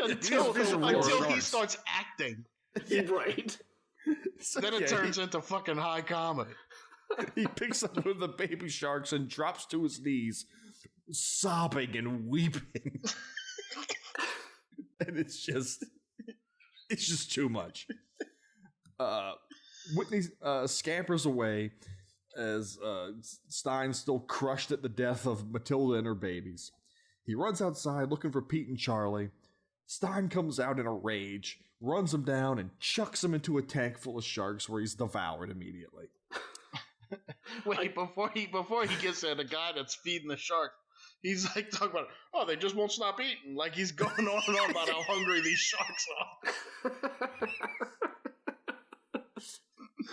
S2: until he starts acting.
S3: Right.
S2: Then it turns into fucking high comedy.
S1: He picks up one of the baby sharks and drops to his knees, sobbing and weeping. And it's just too much. Whitney scampers away as Stein's still crushed at the death of Matilda and her babies. He runs outside looking for Pete and Charlie. Stein comes out in a rage, runs him down, and chucks him into a tank full of sharks where he's devoured immediately.
S2: Wait, before he gets there, the guy that's feeding the shark, he's like talking about, oh, they just won't stop eating. Like he's going on and on about how hungry these sharks are.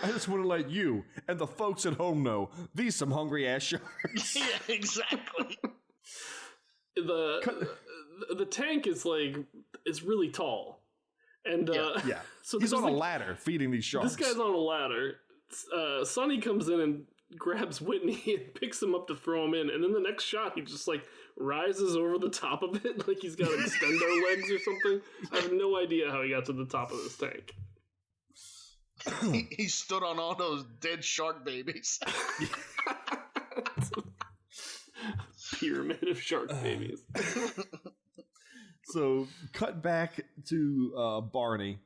S1: I just want to let you and the folks at home know these some hungry ass sharks.
S2: Yeah, exactly.
S3: The tank is it's really tall, and
S1: yeah. So he's on a ladder feeding these sharks.
S3: This guy's on a ladder. Sonny comes in and grabs Whitney and picks him up to throw him in, and then the next shot he just rises over the top of it like he's got extendo legs or something. I have no idea how he got to the top of this tank.
S2: He stood on all those dead shark babies.
S3: Pyramid of shark babies.
S1: So, cut back to Barney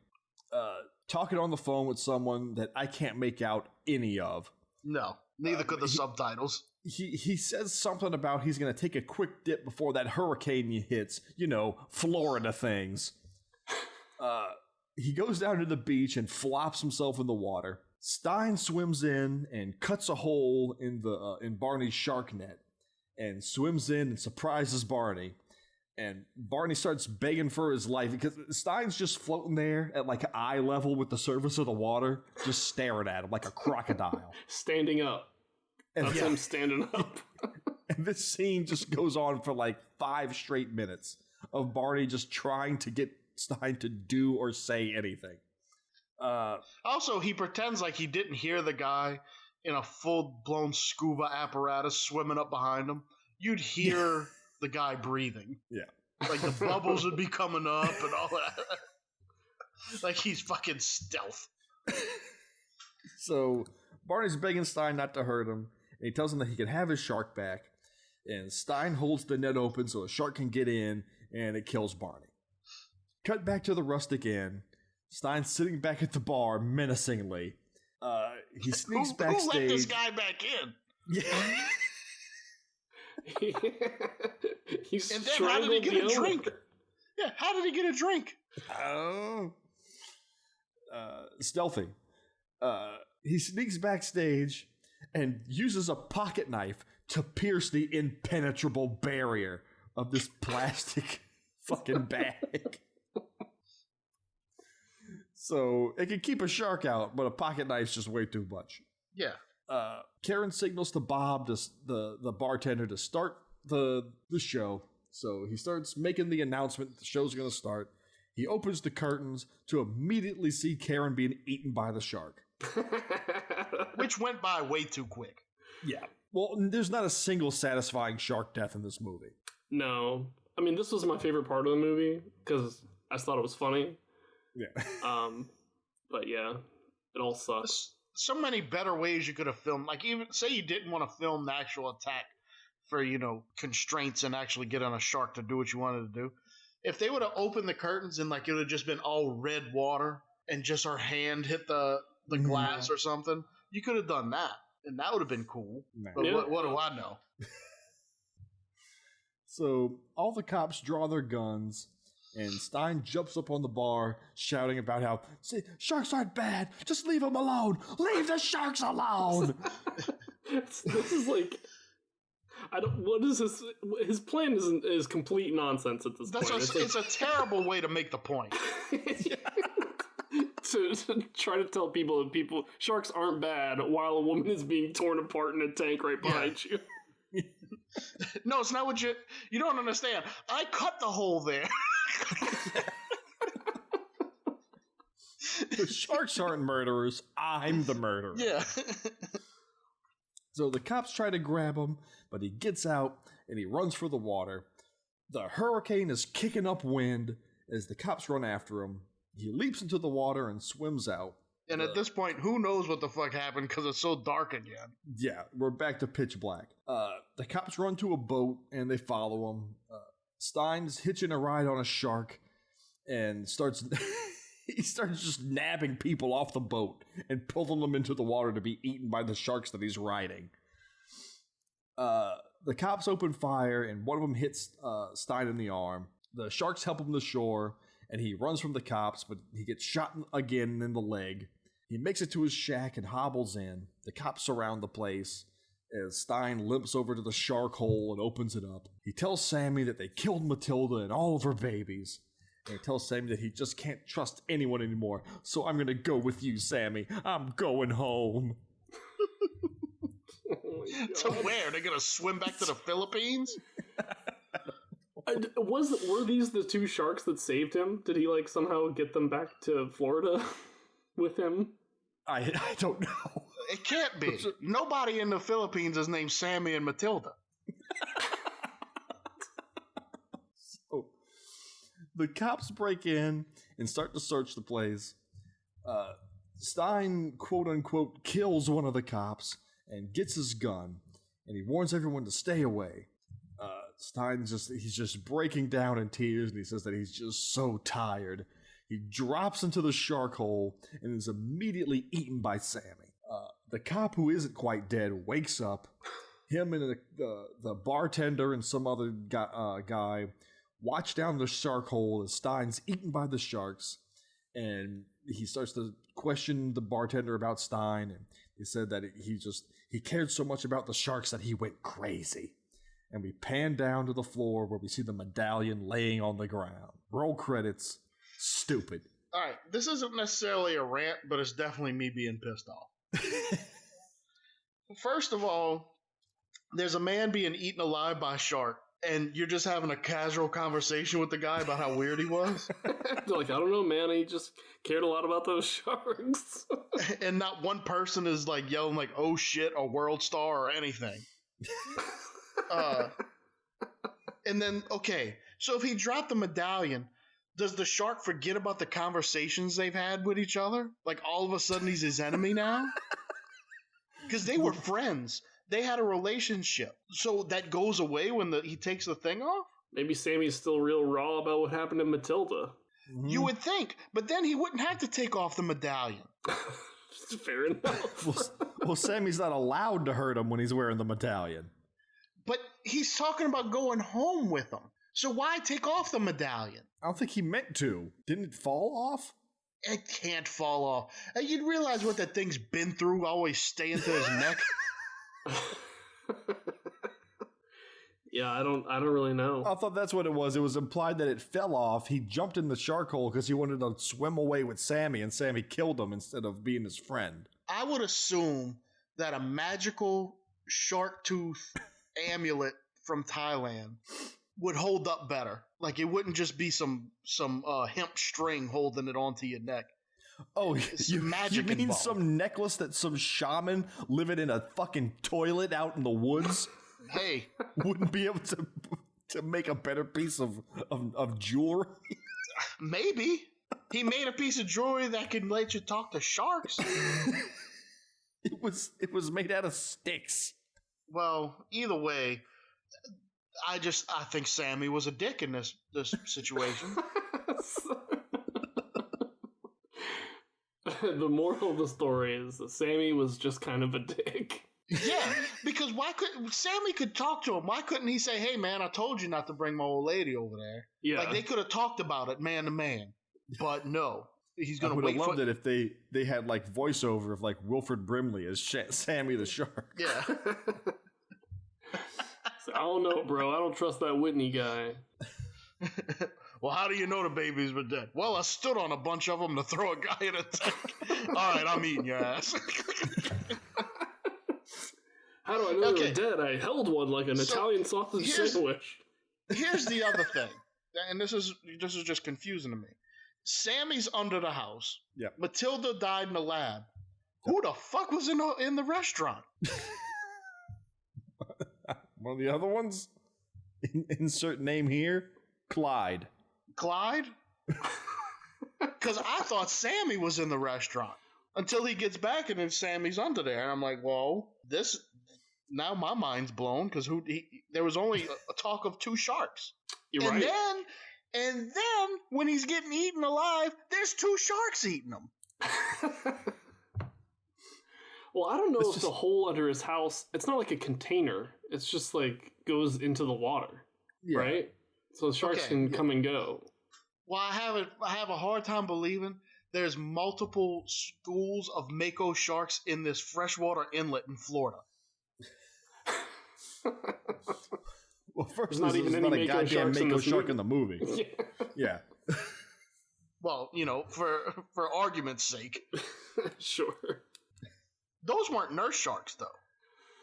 S1: talking on the phone with someone that I can't make out any of.
S2: No, neither could the subtitles.
S1: He says something about he's going to take a quick dip before that hurricane hits. Florida things. He goes down to the beach and flops himself in the water. Stein swims in and cuts a hole in Barney's shark net and swims in and surprises Barney. And Barney starts begging for his life because Stein's just floating there at eye level with the surface of the water, just staring at him like a crocodile.
S3: Standing up. That's him standing up.
S1: And this scene just goes on for 5 straight minutes of Barney just trying to get Stein to do or say anything.
S2: Also, he pretends like he didn't hear the guy in a full-blown scuba apparatus swimming up behind him. You'd hear the guy breathing.
S1: Yeah.
S2: The bubbles would be coming up and all that. He's fucking stealth.
S1: So Barney's begging Stein not to hurt him, and he tells him that he can have his shark back. And Stein holds the net open so a shark can get in, and it kills Barney. Cut back to the rustic inn. Stein's sitting back at the bar menacingly. He sneaks backstage.
S2: Who let this guy back in?
S1: Yeah.
S3: And
S2: then how did he get a drink? Yeah, how did he get a drink?
S1: Oh. Stealthy. He sneaks backstage and uses a pocket knife to pierce the impenetrable barrier of this plastic fucking bag. So it can keep a shark out, but a pocket knife's just way too much.
S2: Yeah.
S1: Karen signals to Bob, the bartender, to start the show. So he starts making the announcement that the show's going to start. He opens the curtains to immediately see Karen being eaten by the shark.
S2: Which went by way too quick.
S1: Yeah. Well, there's not a single satisfying shark death in this movie.
S3: No. I mean, this was my favorite part of the movie because I just thought it was funny.
S1: Yeah.
S3: But yeah, it all sucks.
S2: So many better ways you could have filmed. Even say you didn't want to film the actual attack for, constraints and actually get on a shark to do what you wanted to do. If they would have opened the curtains and it would have just been all red water and just our hand hit the glass or something, you could have done that. And that would have been cool. But what do I know?
S1: So all the cops draw their guns, and Stein jumps up on the bar, shouting about how, "See, sharks aren't bad. Just leave them alone. Leave the sharks alone."
S3: This is like, I don't. What is this? His plan is complete nonsense at this point.
S2: It's a terrible way to make the point.
S3: to try to tell people that sharks aren't bad while a woman is being torn apart in a tank right behind you.
S2: No, it's not what you don't understand. I cut the hole there.
S1: The sharks aren't murderers. I'm the murderer.
S2: Yeah.
S1: So the cops try to grab him, but he gets out and he runs for the water. The hurricane is kicking up wind as the cops run after him. He leaps into the water and swims out.
S2: And at this point, who knows what the fuck happened because it's so dark again.
S1: Yeah, we're back to pitch black. The cops run to a boat and they follow him. Stein's hitching a ride on a shark and he starts just nabbing people off the boat and pulling them into the water to be eaten by the sharks that he's riding. The cops open fire and one of them hits Stein in the arm. The sharks help him to shore and he runs from the cops, but he gets shot again in the leg. He makes it to his shack and hobbles in. The cops surround the place as Stein limps over to the shark hole and opens it up. He tells Sammy that they killed Matilda and all of her babies. And he tells Sammy that he just can't trust anyone anymore. "So I'm going to go with you, Sammy. I'm going home."
S2: To where? They're going to swim back to the Philippines?
S3: Were these the two sharks that saved him? Did he somehow get them back to Florida with him?
S1: I don't know.
S2: It can't be. Nobody in the Philippines is named Sammy and Matilda.
S1: So, the cops break in and start to search the place. Stein, quote unquote, kills one of the cops and gets his gun, and he warns everyone to stay away. He's just breaking down in tears, and he says that he's just so tired. He drops into the shark hole and is immediately eaten by Sammy. The cop who isn't quite dead wakes up. Him and the bartender and some other guy watch down the shark hole as Stein's eaten by the sharks. And he starts to question the bartender about Stein. And he said that he cared so much about the sharks that he went crazy. And we pan down to the floor where we see the medallion laying on the ground. Roll credits. Stupid.
S2: All right, this isn't necessarily a rant, but it's definitely me being pissed off. First of all, there's a man being eaten alive by a shark, and you're just having a casual conversation with the guy about how weird he was.
S3: I don't know, man. He just cared a lot about those sharks.
S2: And not one person is yelling "oh shit" or "world star" or anything. And then, okay, so if he dropped the medallion, does the shark forget about the conversations they've had with each other? All of a sudden he's his enemy now? Because they were friends. They had a relationship. So that goes away when he takes the thing off?
S3: Maybe Sammy's still real raw about what happened to Matilda.
S2: Mm-hmm. You would think, but then he wouldn't have to take off the medallion.
S3: Fair enough.
S1: Well, Sammy's not allowed to hurt him when he's wearing the medallion.
S2: But he's talking about going home with him. So why take off the medallion?
S1: I don't think he meant to. Didn't it fall off?
S2: It can't fall off. You'd realize what that thing's been through, always staying to his neck.
S3: Yeah, I don't really know.
S1: I thought that's what it was. It was implied that it fell off. He jumped in the shark hole because he wanted to swim away with Sammy, and Sammy killed him instead of being his friend.
S2: I would assume that a magical shark tooth amulet from Thailand would hold up better. It wouldn't just be some hemp string holding it onto your neck.
S1: Oh, you mean involved. Some necklace that some shaman living in a fucking toilet out in the woods
S2: hey
S1: wouldn't be able to make a better piece of jewelry?
S2: Maybe. He made a piece of jewelry that could let you talk to sharks.
S1: It was made out of sticks.
S2: Well, either way, I think Sammy was a dick in this situation.
S3: The moral of the story is that Sammy was just kind of a dick.
S2: Yeah, because why couldn't Sammy could talk to him? Why couldn't he say, "Hey, man, I told you not to bring my old lady over there"?
S3: Yeah,
S2: Like they could have talked about it man to man, but no, he's gonna
S1: I would
S2: wait.
S1: have loved it if they had like voiceover of like Wilford Brimley as Sammy the Shark.
S2: Yeah.
S3: I don't know, bro. I don't trust that Whitney guy.
S2: Well, how do you know the babies were dead? Well, I stood on a bunch of them to throw a guy in a tank. All right, I'm eating your ass.
S3: How do I know they're dead? I held one like an Italian sausage sandwich.
S2: Here's the other thing, and this is just confusing to me. Sammy's under the house.
S1: Yeah.
S2: Matilda died in the lab. Who the fuck was in the restaurant?
S1: One of the other ones? Insert name here. Clyde?
S2: Because I thought Sammy was in the restaurant until he gets back and then Sammy's under there. And I'm like, whoa, now my mind's blown because there was only a talk of 2 sharks.
S3: You're right.
S2: And then when he's getting eaten alive, there's 2 sharks eating him.
S3: Well, I don't know if the hole under his house, it's not like a container. It's just like goes into the water, right? So the sharks can come and go.
S2: Well, I have a hard time believing there's multiple schools of mako sharks in this freshwater inlet in Florida.
S1: Well, first, there's not a goddamn mako shark in the movie. Yeah.
S2: Well, for argument's sake.
S3: Sure.
S2: Those weren't nurse sharks, though.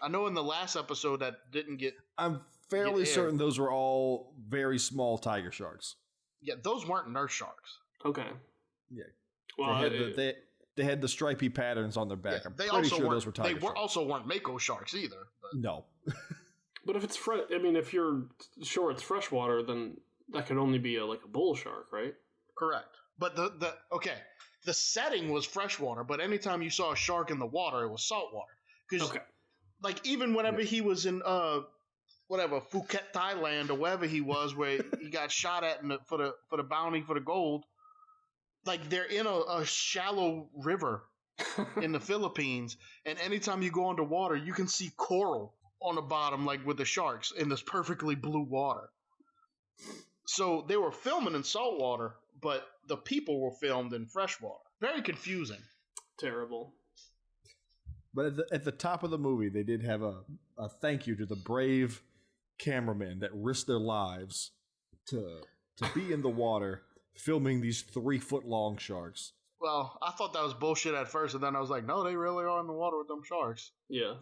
S2: I know in the last episode that didn't get...
S1: I'm fairly certain those were all very small tiger sharks.
S2: Yeah, those weren't nurse sharks.
S3: Okay.
S1: Yeah.
S3: Well,
S1: they had the stripy patterns on their back.
S2: Yeah,
S1: I'm pretty sure those were tiger sharks.
S2: They also weren't mako sharks either. But.
S1: No.
S3: But if it's if you're sure it's freshwater, then that could only be a bull shark, right?
S2: Correct. But the setting was freshwater, but anytime you saw a shark in the water, it was saltwater. Because, even whenever he was in, Phuket, Thailand, or wherever he was, where he got shot at for the bounty for the gold, they're in a shallow river in the Philippines, and anytime you go underwater, you can see coral on the bottom, with the sharks in this perfectly blue water. So they were filming in saltwater, but the people were filmed in freshwater. Very confusing.
S3: Terrible.
S1: But at the top of the movie, they did have a thank you to the brave cameramen that risked their lives to be in the water filming these 3-foot-long sharks.
S2: Well, I thought that was bullshit at first, and then I was like, no, they really are in the water with them sharks.
S3: Yeah.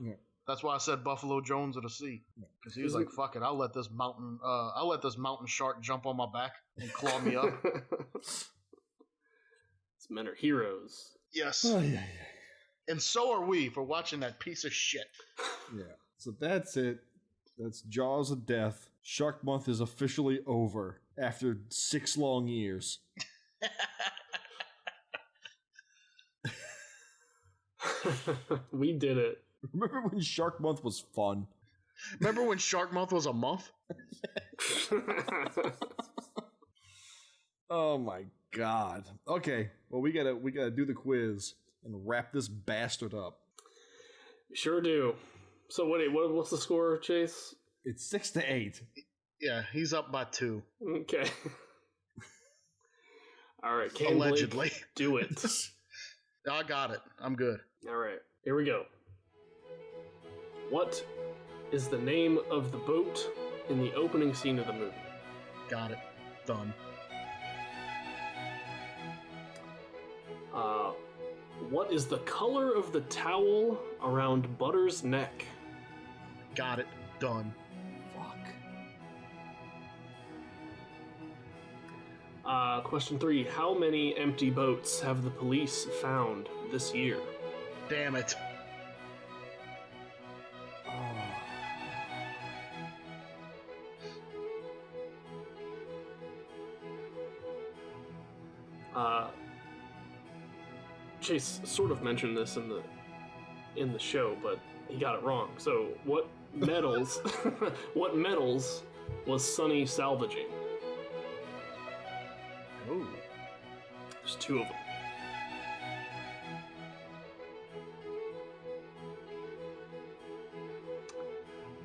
S2: That's why I said Buffalo Jones of the sea, because he was like, "Fuck it, I'll let this mountain shark jump on my back and claw me up."
S3: These men are heroes.
S2: Yes.
S1: Oh, yeah.
S2: And so are we for watching that piece of shit.
S1: Yeah. So that's it. That's Jaws of Death. Shark Month is officially over after 6 long years.
S3: We did it.
S1: Remember when Shark Month was fun?
S2: Remember when Shark Month was a month?
S1: Oh my god. Okay, well we gotta do the quiz and wrap this bastard up.
S3: Sure do. So what's the score, Chase?
S1: It's 6-8.
S2: Yeah, he's up by 2.
S3: Okay. All right,
S2: allegedly.
S3: Blake, do it.
S2: I got it. I'm good.
S3: All right, here we go. What is the name of the boat in the opening scene of the movie?
S2: Got it. Done.
S3: What is the color of the towel around Butter's neck?
S2: Got it. Done.
S3: Fuck. Question 3. How many empty boats have the police found this year?
S2: Damn it. Chase sort of mentioned this in the show, but he got it wrong. So, what metals was Sonny salvaging? Oh,
S3: there's 2 of them.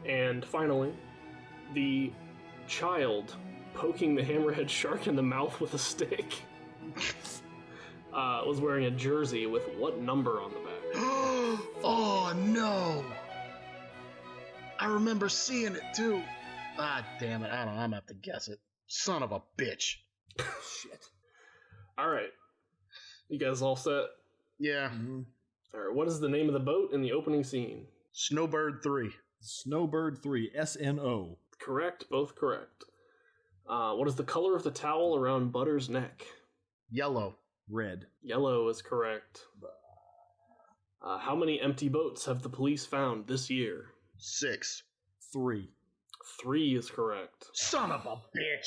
S3: And finally, the child poking the hammerhead shark in the mouth with a stick was wearing a jersey with what number on the back?
S2: Oh, no. I remember seeing it, too. Ah, damn it. I don't know. I'm going to have to guess it. Son of a bitch.
S3: Shit. All right. You guys all set?
S2: Yeah.
S1: Mm-hmm.
S3: All right. What is the name of the boat in the opening scene?
S2: Snowbird 3.
S1: Snowbird 3. SNO.
S3: Correct. Both correct. What is the color of the towel around Butter's neck?
S2: Yellow.
S1: Red.
S3: Yellow is correct. How many empty boats have the police found this year?
S2: 6.
S1: 3.
S3: 3 is correct.
S2: Son of a bitch.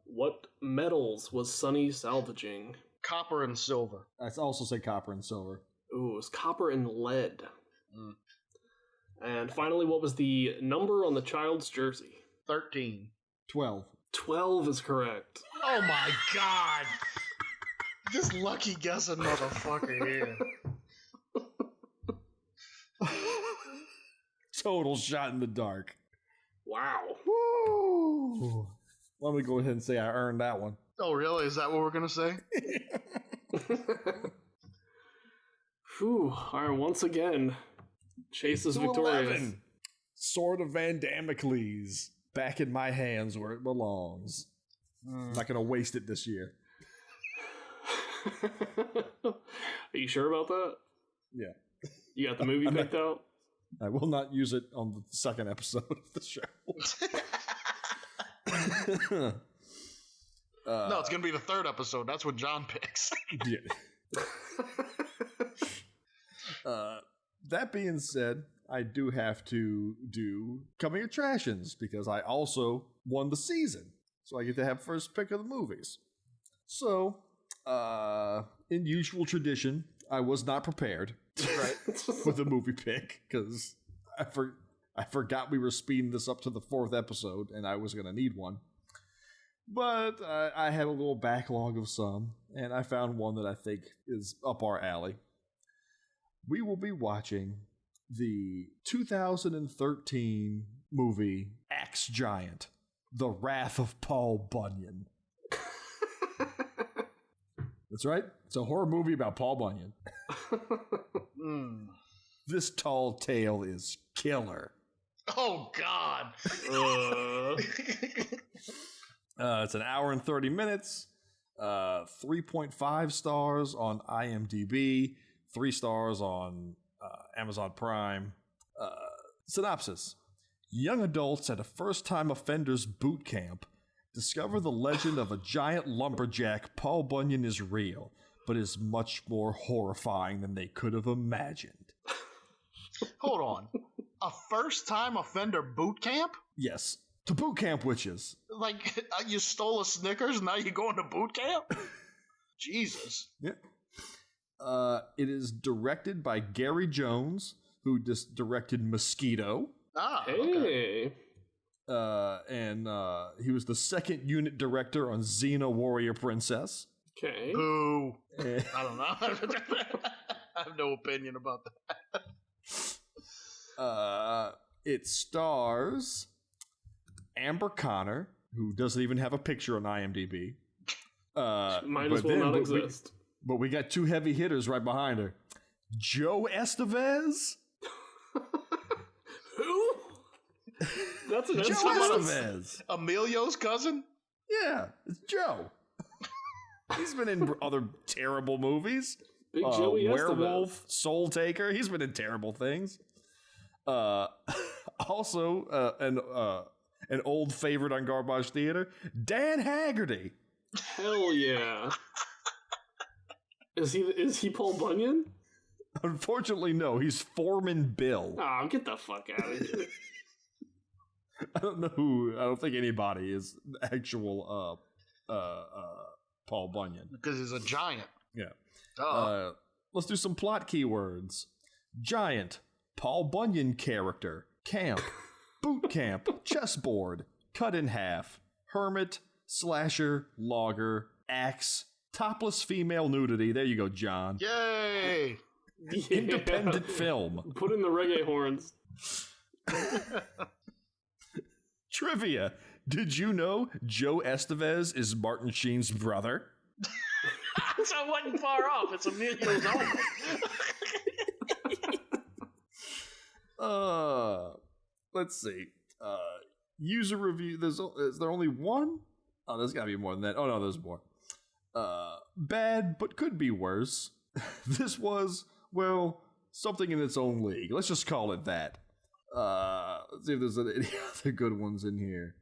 S3: What metals was Sonny salvaging?
S2: Copper and silver.
S1: I'd also say copper and silver.
S3: Ooh, it was copper and lead. And finally, what was the number on the child's jersey?
S2: 13.
S1: 12.
S3: 12 is correct.
S2: Oh my god. This lucky guessing motherfucker here.
S1: Total shot in the dark.
S3: Wow.
S1: Woo! Let me go ahead and say I earned that one.
S2: Oh, really? Is that what we're going to say?
S3: Whew. All right, once again, Chase is victorious.
S1: 11. Sword of Van Damocles. Back in my hands where it belongs. I'm not going to waste it this year.
S3: Are you sure about that?
S1: Yeah.
S3: You got the movie picked out?
S1: I will not use it on the second episode of the show.
S2: No, it's going to be the third episode. That's what John picks.
S1: Yeah. That being said, I do have to do Coming Attractions because I also won the season. So I get to have first pick of the movies. So, in usual tradition, I was not prepared with a movie pick because I forgot we were speeding this up to the 4th episode and I was going to need one. But I had a little backlog of some, and I found one that I think is up our alley. We will be watching the 2013 movie Axe Giant, The Wrath of Paul Bunyan. That's right. It's a horror movie about Paul Bunyan. This tall tale is killer.
S2: Oh, God.
S1: It's an hour and 30 minutes, 3.5 stars on IMDb, 3 stars on Amazon Prime. Synopsis. Young adults at a first-time offenders boot camp discover the legend of a giant lumberjack. Paul Bunyan is real, but is much more horrifying than they could have imagined.
S2: Hold on. A first-time offender boot camp?
S1: Yes. To boot camp witches.
S2: Like, you stole a Snickers and now you're going to boot camp? Jesus.
S1: Yeah. It is directed by Gary Jones, who just directed Mosquito.
S2: Ah,
S3: hey.
S2: okay.
S1: And he was the second unit director on Xena Warrior Princess.
S3: Okay.
S2: Boo. I don't know. I have no opinion about that.
S1: It stars Amber Connor, who doesn't even have a picture on IMDb.
S3: Might as well not exist.
S1: But we got 2 heavy hitters right behind her. Joe Estevez?
S3: Who? That's an
S1: Joe Estevez.
S2: Emilio's cousin?
S1: Yeah, it's Joe. He's been in other terrible movies.
S3: Big Joey
S1: Werewolf, Soul Taker. He's been in terrible things. Also, an old favorite on Garbage Theater, Dan Haggerty.
S3: Hell yeah. Is he Paul Bunyan?
S1: Unfortunately, no. He's Foreman Bill.
S3: Oh, get the fuck out of here.
S1: I don't think anybody is actual Paul Bunyan.
S2: Because he's a giant.
S1: Yeah. Let's do some plot keywords. Giant, Paul Bunyan character, camp, boot camp, chessboard, cut in half, hermit, slasher, logger, axe, topless female nudity. There you go, John.
S2: Yay!
S3: Yeah.
S1: Independent film.
S3: Put in the reggae horns.
S1: Trivia. Did you know Joe Estevez is Martin Sheen's brother?
S2: So I wasn't far off. It's Emilio's own.
S1: Let's see. User review. Is there only one? Oh, there's got to be more than that. Oh, no, there's more. Bad, but could be worse. This was, well, something in its own league. Let's just call it that. Let's see if there's any other good ones in here.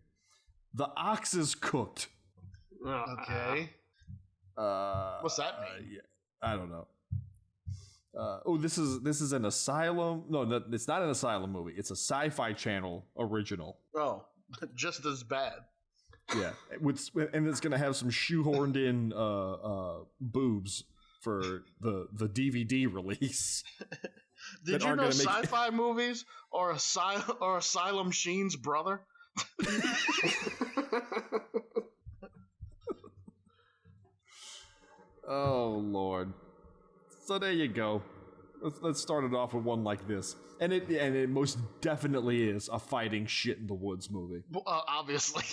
S1: The Ox is Cooked.
S2: Okay. What's that mean?
S1: Yeah, I don't know. This is an Asylum. No, it's not an Asylum movie. It's a Sci-Fi Channel original.
S2: Oh, just as bad.
S1: Yeah, and it's gonna have some shoehorned in boobs for the DVD release.
S2: Did you know sci-fi movies or Asylum Sheen's brother?
S1: Oh Lord! So there you go. Let's start it off with one like this, and it most definitely is a fighting shit in the woods movie.
S2: Obviously.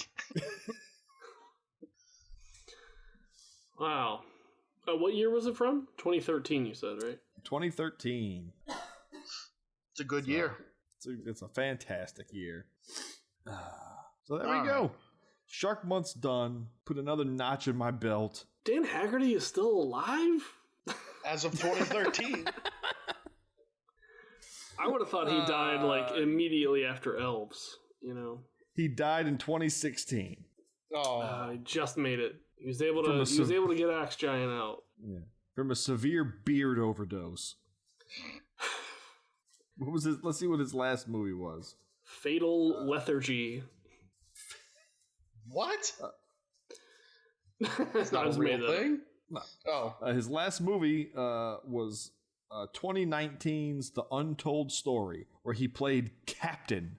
S3: Wow. What year was it from? 2013, you said, right?
S1: 2013.
S2: It's a good year.
S1: It's a fantastic year. So there we go. Shark Month's done. Put another notch in my belt.
S3: Dan Haggerty is still alive?
S2: As of 2013.
S3: I would have thought he died like immediately after Elves, you know.
S1: He died in 2016.
S2: Oh,
S3: he just made it. He was able to get Axe Giant out.
S1: Yeah. From a severe beard overdose. What was his? Let's see what his last movie was.
S3: Fatal Lethargy.
S2: What? That's not a real thing.
S1: No.
S2: Oh.
S1: His last movie was 2019's The Untold Story, where he played Captain.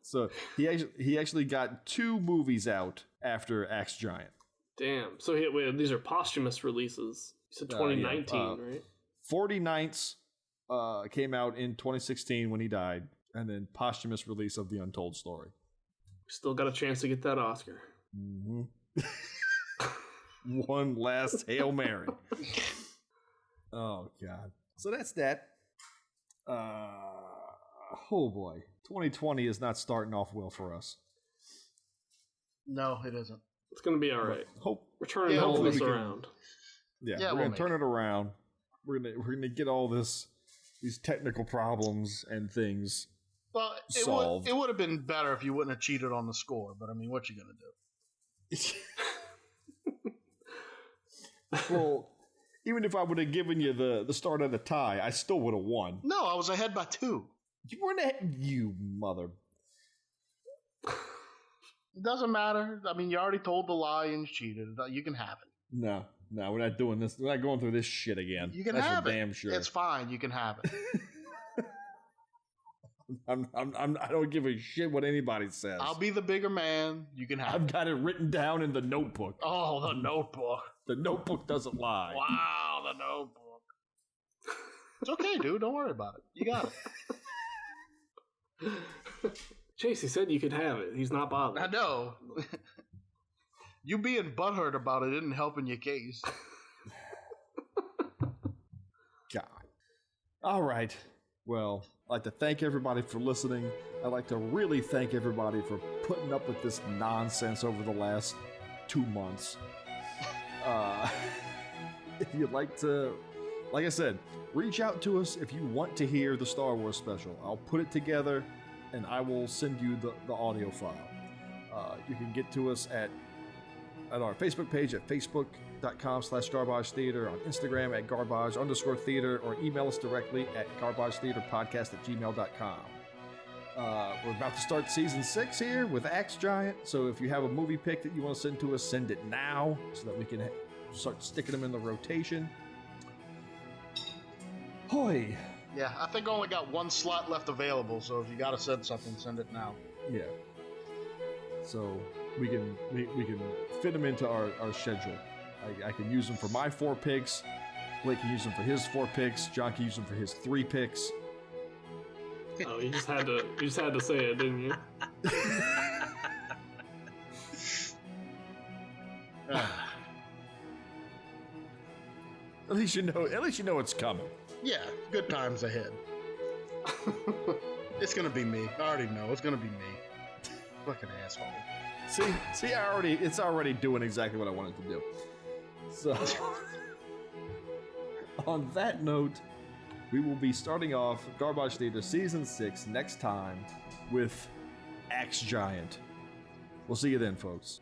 S1: So he actually got 2 movies out after Axe Giant.
S3: Damn. So these are posthumous releases. You said 2019, right?
S1: 49th came out in 2016 when he died, and then posthumous release of The Untold Story.
S3: Still got a chance to get that Oscar.
S1: Mm-hmm. One last Hail Mary. Oh, God. So that's that. Oh, boy. 2020 is not starting off well for us.
S2: No, it isn't.
S3: It's going to be all right. We're turning this around.
S1: We're going to turn it around. We're gonna get all these technical problems and things solved.
S2: It would have been better if you wouldn't have cheated on the score, but I mean, what you going to do?
S1: Well, even if I would have given you the start of the tie, I still would have won.
S2: No, I was ahead by 2.
S1: You weren't ahead, you mother.
S2: It doesn't matter. I mean, you already told the lie and cheated. You can have it.
S1: No, we're not doing this. We're not going through this shit again.
S2: You can
S1: That's
S2: have
S1: for
S2: it.
S1: Damn sure.
S2: It's fine. You can have it.
S1: I don't give a shit what anybody says.
S2: I'll be the bigger man. You can have it.
S1: I've got it written down in the notebook.
S2: Oh, the notebook.
S1: The notebook doesn't lie.
S2: Wow, the notebook. It's okay, dude. Don't worry about it. You got it.
S3: Chase, he said you could have it. He's not bothered.
S2: I know. You being butthurt about it didn't help in your case.
S1: God. All right. Well, I'd like to thank everybody for listening. I'd like to really thank everybody for putting up with this nonsense over the last 2 months. If you'd like to, like I said, reach out to us if you want to hear the Star Wars special. I'll put it together and I will send you the audio file. You can get to us at our Facebook page at facebook.com/Garbage Theater, on Instagram at garbage_theater, or email us directly at garbagetheaterpodcast@gmail.com. We're about to start season 6 here with Axe Giant, so if you have a movie pick that you want to send to us, send it now so that we can start sticking them in the rotation. Hoy!
S2: Yeah, I think I only got 1 slot left available, so if you gotta send something, send it now.
S1: Yeah. So we can fit them into our schedule. I can use them for my 4 picks. Blake can use them for his 4 picks. John can use them for his 3 picks.
S3: Oh, you just had to say it, didn't you?
S1: At least you know it's coming.
S2: Yeah, good times ahead. It's gonna be me. I already know it's gonna be me. Fucking asshole.
S1: See, it's already doing exactly what I wanted to do. So, on that note, we will be starting off Garbage Theater Season 6 next time with Axe Giant. We'll see you then, folks.